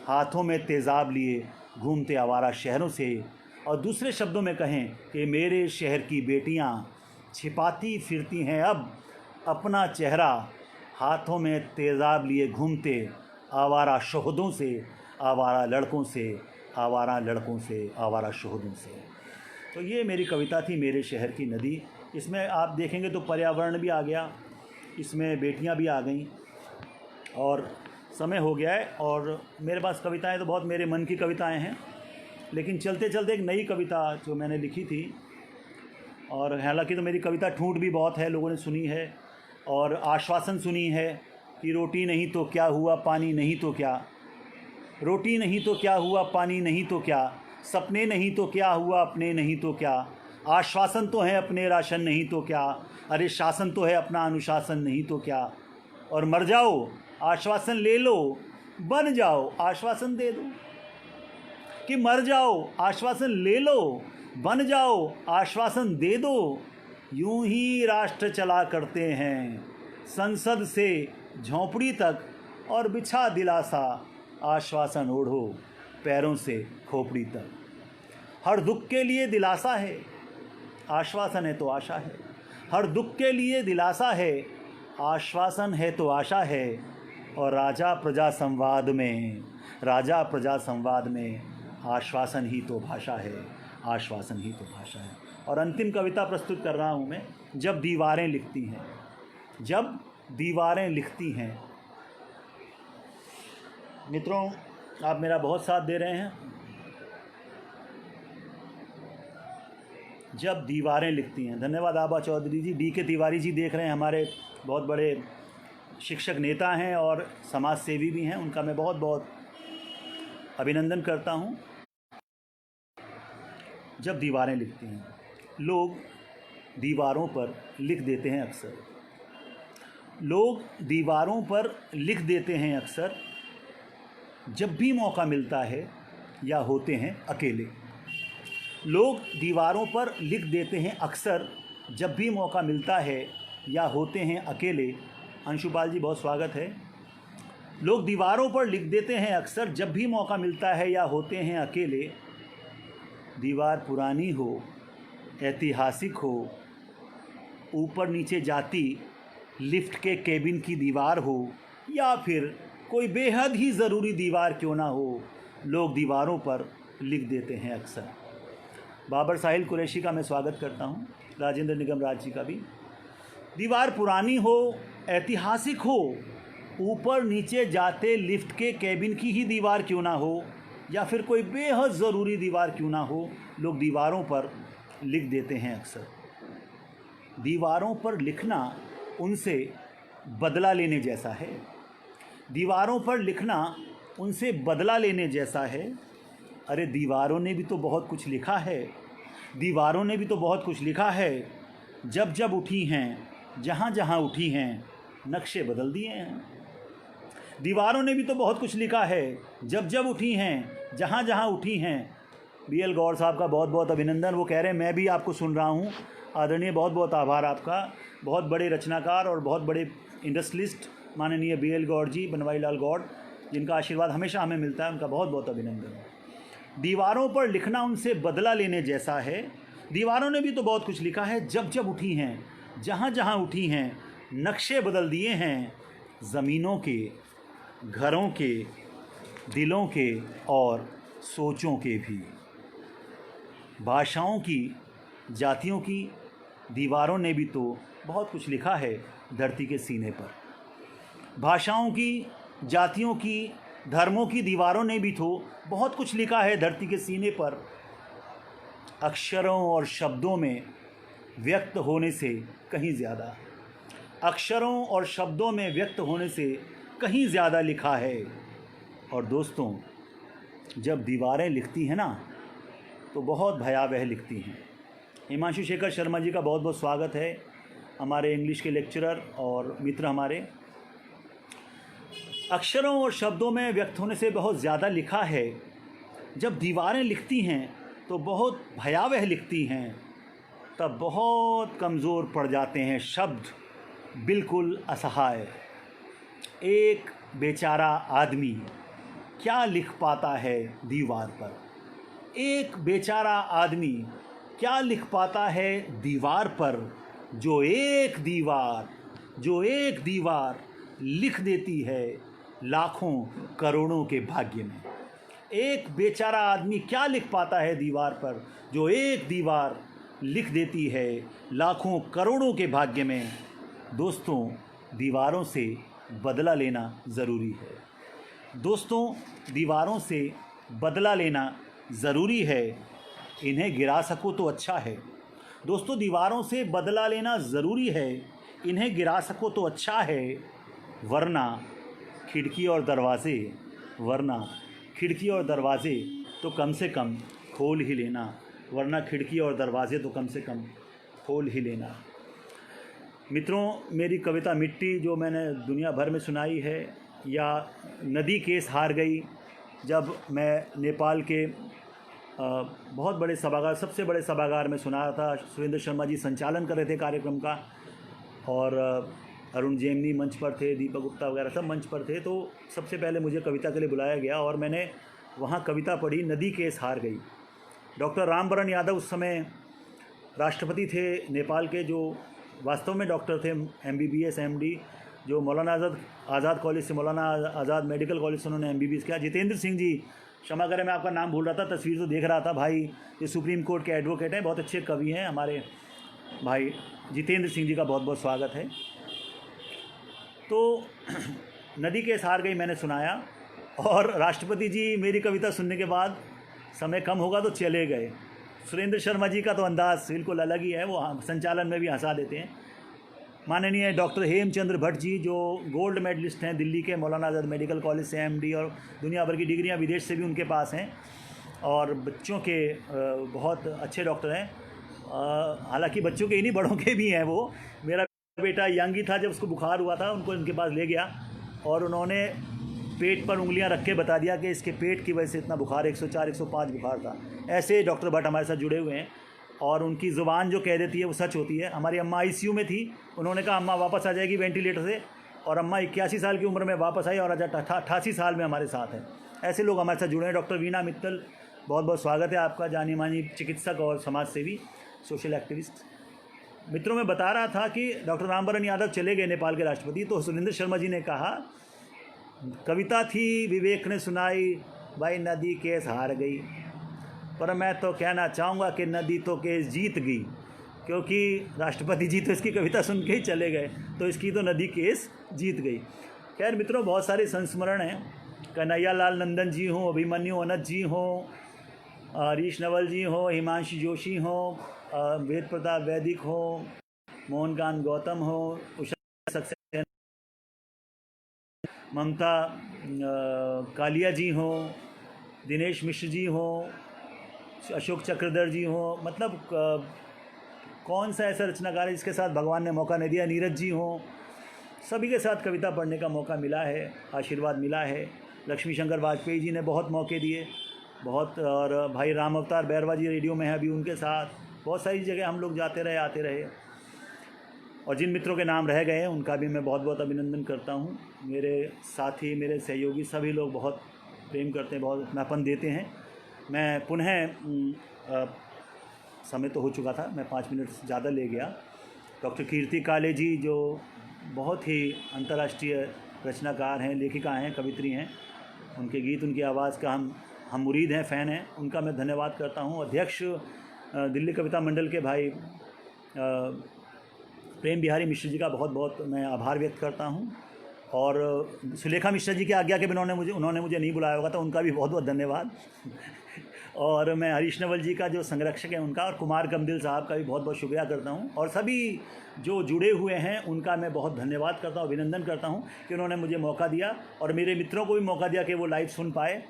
हाथों में तेज़ाब लिए घूमते आवारा शहरों से। और दूसरे शब्दों में कहें कि मेरे शहर की बेटियां छिपाती फिरती हैं अब अपना चेहरा। हाथों में तेज़ाब लिए घूमते आवारा शोहदों से, आवारा लड़कों से, आवारा लड़कों से, आवारा शोहदों से। तो ये मेरी कविता थी, मेरे शहर की नदी। इसमें आप देखेंगे तो पर्यावरण भी आ गया, इसमें बेटियां भी आ गईं, और समय हो गया है। और मेरे पास कविताएं तो बहुत मेरे मन की कविताएं हैं, लेकिन चलते चलते एक नई कविता जो मैंने लिखी थी, और हालांकि तो मेरी कविता ठूंठ भी बहुत है, लोगों ने सुनी है और आश्वासन सुनी है कि रोटी नहीं तो क्या हुआ, पानी नहीं तो क्या, रोटी नहीं तो क्या हुआ, पानी नहीं तो क्या, सपने नहीं तो क्या हुआ, अपने नहीं तो क्या, आश्वासन तो है अपने, राशन नहीं तो क्या, अरे शासन तो है अपना, अनुशासन नहीं तो क्या, और मर जाओ आश्वासन ले लो, बन जाओ आश्वासन दे दो, कि मर जाओ आश्वासन ले लो, बन जाओ आश्वासन दे दो, यूं ही राष्ट्र चला करते हैं संसद से झोंपड़ी तक, और बिछा दिलासा आश्वासन ओढ़ो पैरों से खोपड़ी तक। हर दुख के लिए दिलासा है, आश्वासन है तो आशा है, हर दुख के लिए दिलासा है, आश्वासन है तो आशा है, और राजा प्रजा संवाद में, राजा प्रजा संवाद में आश्वासन ही तो भाषा है, आश्वासन ही तो भाषा है। और अंतिम कविता प्रस्तुत कर रहा हूँ मैं, जब दीवारें लिखती हैं, जब दीवारें लिखती हैं। मित्रों, आप मेरा बहुत साथ दे रहे हैं। जब दीवारें लिखती हैं, धन्यवाद आबा चौधरी जी। डी के तिवारी जी देख रहे हैं, हमारे बहुत बड़े शिक्षक नेता हैं और समाज सेवी भी हैं, उनका मैं बहुत बहुत अभिनंदन करता हूं। जब दीवारें लिखती हैं, लोग दीवारों पर लिख देते हैं अक्सर, लोग दीवारों पर लिख देते हैं अक्सर, जब भी मौका मिलता है या होते हैं अकेले। लोग दीवारों पर लिख देते हैं अक्सर, जब भी मौका मिलता है या होते हैं अकेले। अंशुपाल जी बहुत स्वागत है। लोग दीवारों पर लिख देते हैं अक्सर, जब भी मौका मिलता है या होते हैं अकेले। दीवार पुरानी हो, ऐतिहासिक हो, ऊपर नीचे जाती लिफ्ट के केबिन की दीवार हो, या फिर कोई बेहद ही ज़रूरी दीवार क्यों ना हो, लोग दीवारों पर लिख देते हैं अक्सर। बाबर साहिल कुरैशी का मैं स्वागत करता हूँ, राजेंद्र निगम राज जी का भी। दीवार पुरानी हो, ऐतिहासिक हो, ऊपर नीचे जाते लिफ्ट के केबिन की ही दीवार क्यों ना हो, या फिर कोई बेहद ज़रूरी दीवार क्यों ना हो, लोग दीवारों पर लिख देते हैं अक्सर। दीवारों पर लिखना उनसे बदला लेने जैसा है, दीवारों पर लिखना उनसे बदला लेने जैसा है। अरे दीवारों ने भी तो बहुत कुछ लिखा है, दीवारों ने भी तो बहुत कुछ लिखा है, जब जब उठी हैं, जहाँ जहाँ उठी हैं, नक्शे बदल दिए हैं। दीवारों ने भी तो बहुत कुछ लिखा है, जब जब उठी हैं, जहाँ जहाँ उठी हैं। BL गौर साहब का बहुत बहुत अभिनंदन। वो कह रहे हैं मैं भी आपको सुन रहा हूँ। आदरणीय, बहुत बहुत आभार आपका। बहुत बड़े रचनाकार और बहुत बड़े इंडस्ट्रियलिस्ट माननीय BL गौर जी, बनवारी लाल गौड़, जिनका आशीर्वाद हमेशा हमें मिलता है, उनका बहुत बहुत अभिनंदन। दीवारों पर लिखना उनसे बदला लेने जैसा है। दीवारों ने भी तो बहुत कुछ लिखा है, जब जब उठी हैं, जहाँ जहाँ उठी हैं, नक्शे बदल दिए हैं, ज़मीनों के, घरों के, दिलों के और सोचों के भी। भाषाओं की, जातियों की दीवारों ने भी तो बहुत कुछ लिखा है धरती के सीने पर। भाषाओं की, जातियों की, धर्मों की दीवारों ने भी तो बहुत कुछ लिखा है धरती के सीने पर। अक्षरों और शब्दों में व्यक्त होने से कहीं ज़्यादा, अक्षरों और शब्दों में व्यक्त होने से कहीं ज़्यादा लिखा है। और दोस्तों, जब दीवारें लिखती हैं ना, तो बहुत भयावह लिखती हैं। हिमांशु शेखर शर्मा जी का बहुत बहुत स्वागत है, हमारे इंग्लिश के लेक्चरर और मित्र हमारे। अक्षरों और शब्दों में व्यक्त होने से बहुत ज़्यादा लिखा है। जब दीवारें लिखती हैं तो बहुत भयावह लिखती हैं, तब बहुत कमज़ोर पड़ जाते हैं शब्द, बिल्कुल असहाय। एक बेचारा आदमी क्या लिख पाता है दीवार पर, एक बेचारा आदमी क्या लिख पाता है दीवार पर, जो एक दीवार लिख देती है लाखों करोड़ों के भाग्य में। एक बेचारा आदमी क्या लिख पाता है दीवार पर, जो एक दीवार लिख देती है लाखों करोड़ों के भाग्य में। दोस्तों, दीवारों से बदला लेना ज़रूरी है। दोस्तों, दीवारों से बदला लेना ज़रूरी है। इन्हें गिरा सको तो अच्छा है। दोस्तों, दीवारों से बदला लेना ज़रूरी है। इन्हें गिरा सको तो अच्छा है, वरना खिड़की और दरवाज़े तो कम से कम खोल ही लेना। मित्रों, मेरी कविता मिट्टी जो मैंने दुनिया भर में सुनाई है, या नदी केस हार गई, जब मैं नेपाल के बहुत बड़े सभागार, सबसे बड़े सभागार में सुना था। सुरेंद्र शर्मा जी संचालन कर रहे थे कार्यक्रम का, और अरुण जेमनी मंच पर थे, दीपक गुप्ता वगैरह सब मंच पर थे। तो सबसे पहले मुझे कविता के लिए बुलाया गया और मैंने वहाँ कविता पढ़ी, नदी केस हार गई। डॉक्टर रामवरण यादव उस समय राष्ट्रपति थे नेपाल के, जो वास्तव में डॉक्टर थे, MBBS MD, जो मौलाना आज़ाद कॉलेज से, मौलाना आज़ाद मेडिकल कॉलेज से उन्होंने MBBS किया। जितेंद्र सिंह जी, क्षमा करें मैं आपका नाम भूल रहा था, तस्वीर तो देख रहा था भाई, ये सुप्रीम कोर्ट के एडवोकेट हैं, बहुत अच्छे कवि हैं हमारे भाई जितेंद्र सिंह जी का बहुत बहुत स्वागत है। तो नदी केस हार गई मैंने सुनाया, और राष्ट्रपति जी मेरी कविता सुनने के बाद, समय कम होगा तो चले गए। सुरेंद्र शर्मा जी का तो अंदाज़ बिल्कुल अलग ही है, वो संचालन में भी हंसा देते हैं। माननीय डॉक्टर हेमचंद्र भट्ट जी, जो गोल्ड मेडलिस्ट हैं दिल्ली के मौलाना आज़ाद मेडिकल कॉलेज से, MD, और दुनिया भर की डिग्रियां विदेश से भी उनके पास हैं, और बच्चों के बहुत अच्छे डॉक्टर हैं। हालांकि बच्चों के ही नहीं, बड़ों के भी हैं। वो मेरा बेटा यंग ही था जब उसको बुखार हुआ था, उनको उनके पास ले गया और उन्होंने पेट पर उंगलियां रख के बता दिया कि इसके पेट की वजह से इतना बुखार, 104 105 बुखार था। ऐसे डॉक्टर भट्ट हमारे साथ जुड़े हुए हैं, और उनकी ज़ुबान जो कह देती है वो सच होती है। हमारी अम्मा ICU में थी, उन्होंने कहा अम्मा वापस आ जाएगी वेंटिलेटर से, और अम्मा 81 साल की उम्र में वापस आई, और आज 88 साल में हमारे साथ हैं। ऐसे लोग हमारे साथ जुड़े हैं। डॉक्टर वीणा मित्तल, बहुत बहुत स्वागत है आपका, जानी मानी चिकित्सक और समाज सेवी, सोशल एक्टिविस्ट। मित्रों, मैं बता रहा था कि डॉक्टर रामवरण यादव चले गए नेपाल के राष्ट्रपति, तो सुरेंद्र शर्मा जी ने कहा, कविता थी विवेक ने सुनाई, भाई नदी केस हार गई, पर मैं तो कहना चाहूँगा कि नदी तो केस जीत गई, क्योंकि राष्ट्रपति जी तो इसकी कविता सुन के ही चले गए, तो इसकी तो नदी केस जीत गई। खैर मित्रों, बहुत सारे संस्मरण हैं। कन्हैया लाल नंदन जी हों, अभिमन्यु अनंत जी हों, हरीश नवल जी हों, हिमांशु जोशी हों, वेद प्रताप वैदिक हों, मोहनकांत गौतम हों, उषा सक्सेना, ममता कालिया जी हों, दिनेश मिश्र जी हों, अशोक चक्रधर जी हों, मतलब कौन सा ऐसा रचनाकार है जिसके साथ भगवान ने मौका नहीं दिया, नीरज जी हों, सभी के साथ कविता पढ़ने का मौका मिला है, आशीर्वाद मिला है। लक्ष्मी शंकर वाजपेयी जी ने बहुत मौके दिए, बहुत, और भाई राम अवतार बैरवा जी रेडियो में है अभी, उनके साथ बहुत सारी जगह हम लोग जाते रहे, आते रहे। और जिन मित्रों के नाम रह गए हैं उनका भी मैं बहुत बहुत अभिनंदन करता हूँ। मेरे साथी, मेरे सहयोगी, सभी लोग बहुत प्रेम करते हैं, बहुत अपनापन देते हैं। मैं पुनः समय तो हो चुका था, मैं 5 मिनट ज़्यादा ले गया। डॉक्टर कीर्ति काले जी, जो बहुत ही अंतर्राष्ट्रीय रचनाकार हैं, लेखिका हैं, कवित्री हैं, उनके गीत, उनकी आवाज़ का हम मुरीद हैं, फ़ैन हैं, उनका मैं धन्यवाद करता हूँ। अध्यक्ष दिल्ली कविता मंडल के भाई प्रेम बिहारी मिश्र जी का बहुत बहुत मैं आभार व्यक्त करता हूँ, और सुलेखा मिश्रा जी की आज्ञा के बिना उन्होंने मुझे नहीं बुलाया होगा, तो उनका भी बहुत बहुत धन्यवाद। और मैं हरीश नवल जी का जो संरक्षक हैं उनका, और कुमार कमदिल साहब का भी बहुत बहुत शुक्रिया करता हूँ, और सभी जो जुड़े हुए हैं उनका मैं बहुत धन्यवाद करता हूँ, अभिनंदन करता हूँ कि उन्होंने मुझे मौका दिया, और मेरे मित्रों को भी मौका दिया कि वो लाइव सुन पाए।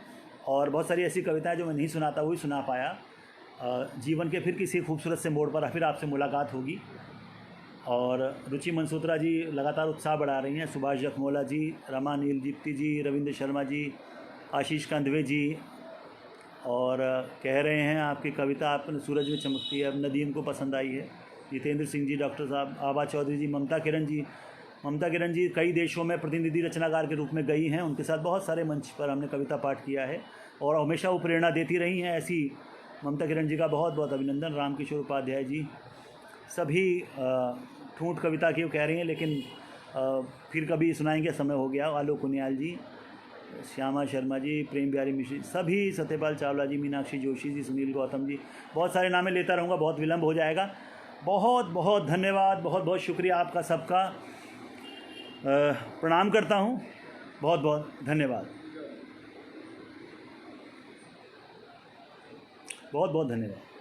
और बहुत सारी ऐसी कविताएँ जो मैं नहीं सुनाता वही सुना पाया। जीवन के फिर किसी खूबसूरत से मोड़ पर फिर आपसे मुलाकात होगी। और रुचि मनसूत्रा जी लगातार उत्साह बढ़ा रही हैं, सुभाष जखमोला जी, रमा नील दीप्ति जी, रविंद्र शर्मा जी, आशीष कंधवे जी, और कह रहे हैं आपकी कविता आपने सूरज में चमकती है, अब नदीम को पसंद आई है। जितेंद्र सिंह जी, डॉक्टर साहब, आबा चौधरी जी, ममता किरण जी कई देशों में प्रतिनिधि रचनाकार के रूप में गई हैं, उनके साथ बहुत सारे मंच पर हमने कविता पाठ किया है, और हमेशा वो प्रेरणा देती रही हैं। ऐसी ममता किरण जी का बहुत बहुत अभिनंदन। रामकिशोर उपाध्याय जी, सभी ठूंठ कविता की वो कह रही हैं, लेकिन फिर कभी सुनाएंगे, समय हो गया। आलोक कुनियाल जी, श्यामा शर्मा जी, प्रेम बिहारी मिश्र, सभी, सत्यपाल चावला जी, मीनाक्षी जोशी जी, सुनील गौतम जी, बहुत सारे नामें लेता रहूँगा, बहुत विलम्ब हो जाएगा। बहुत बहुत धन्यवाद, बहुत बहुत शुक्रिया आपका सबका, प्रणाम करता हूँ, बहुत बहुत धन्यवाद, बहुत बहुत धन्यवाद।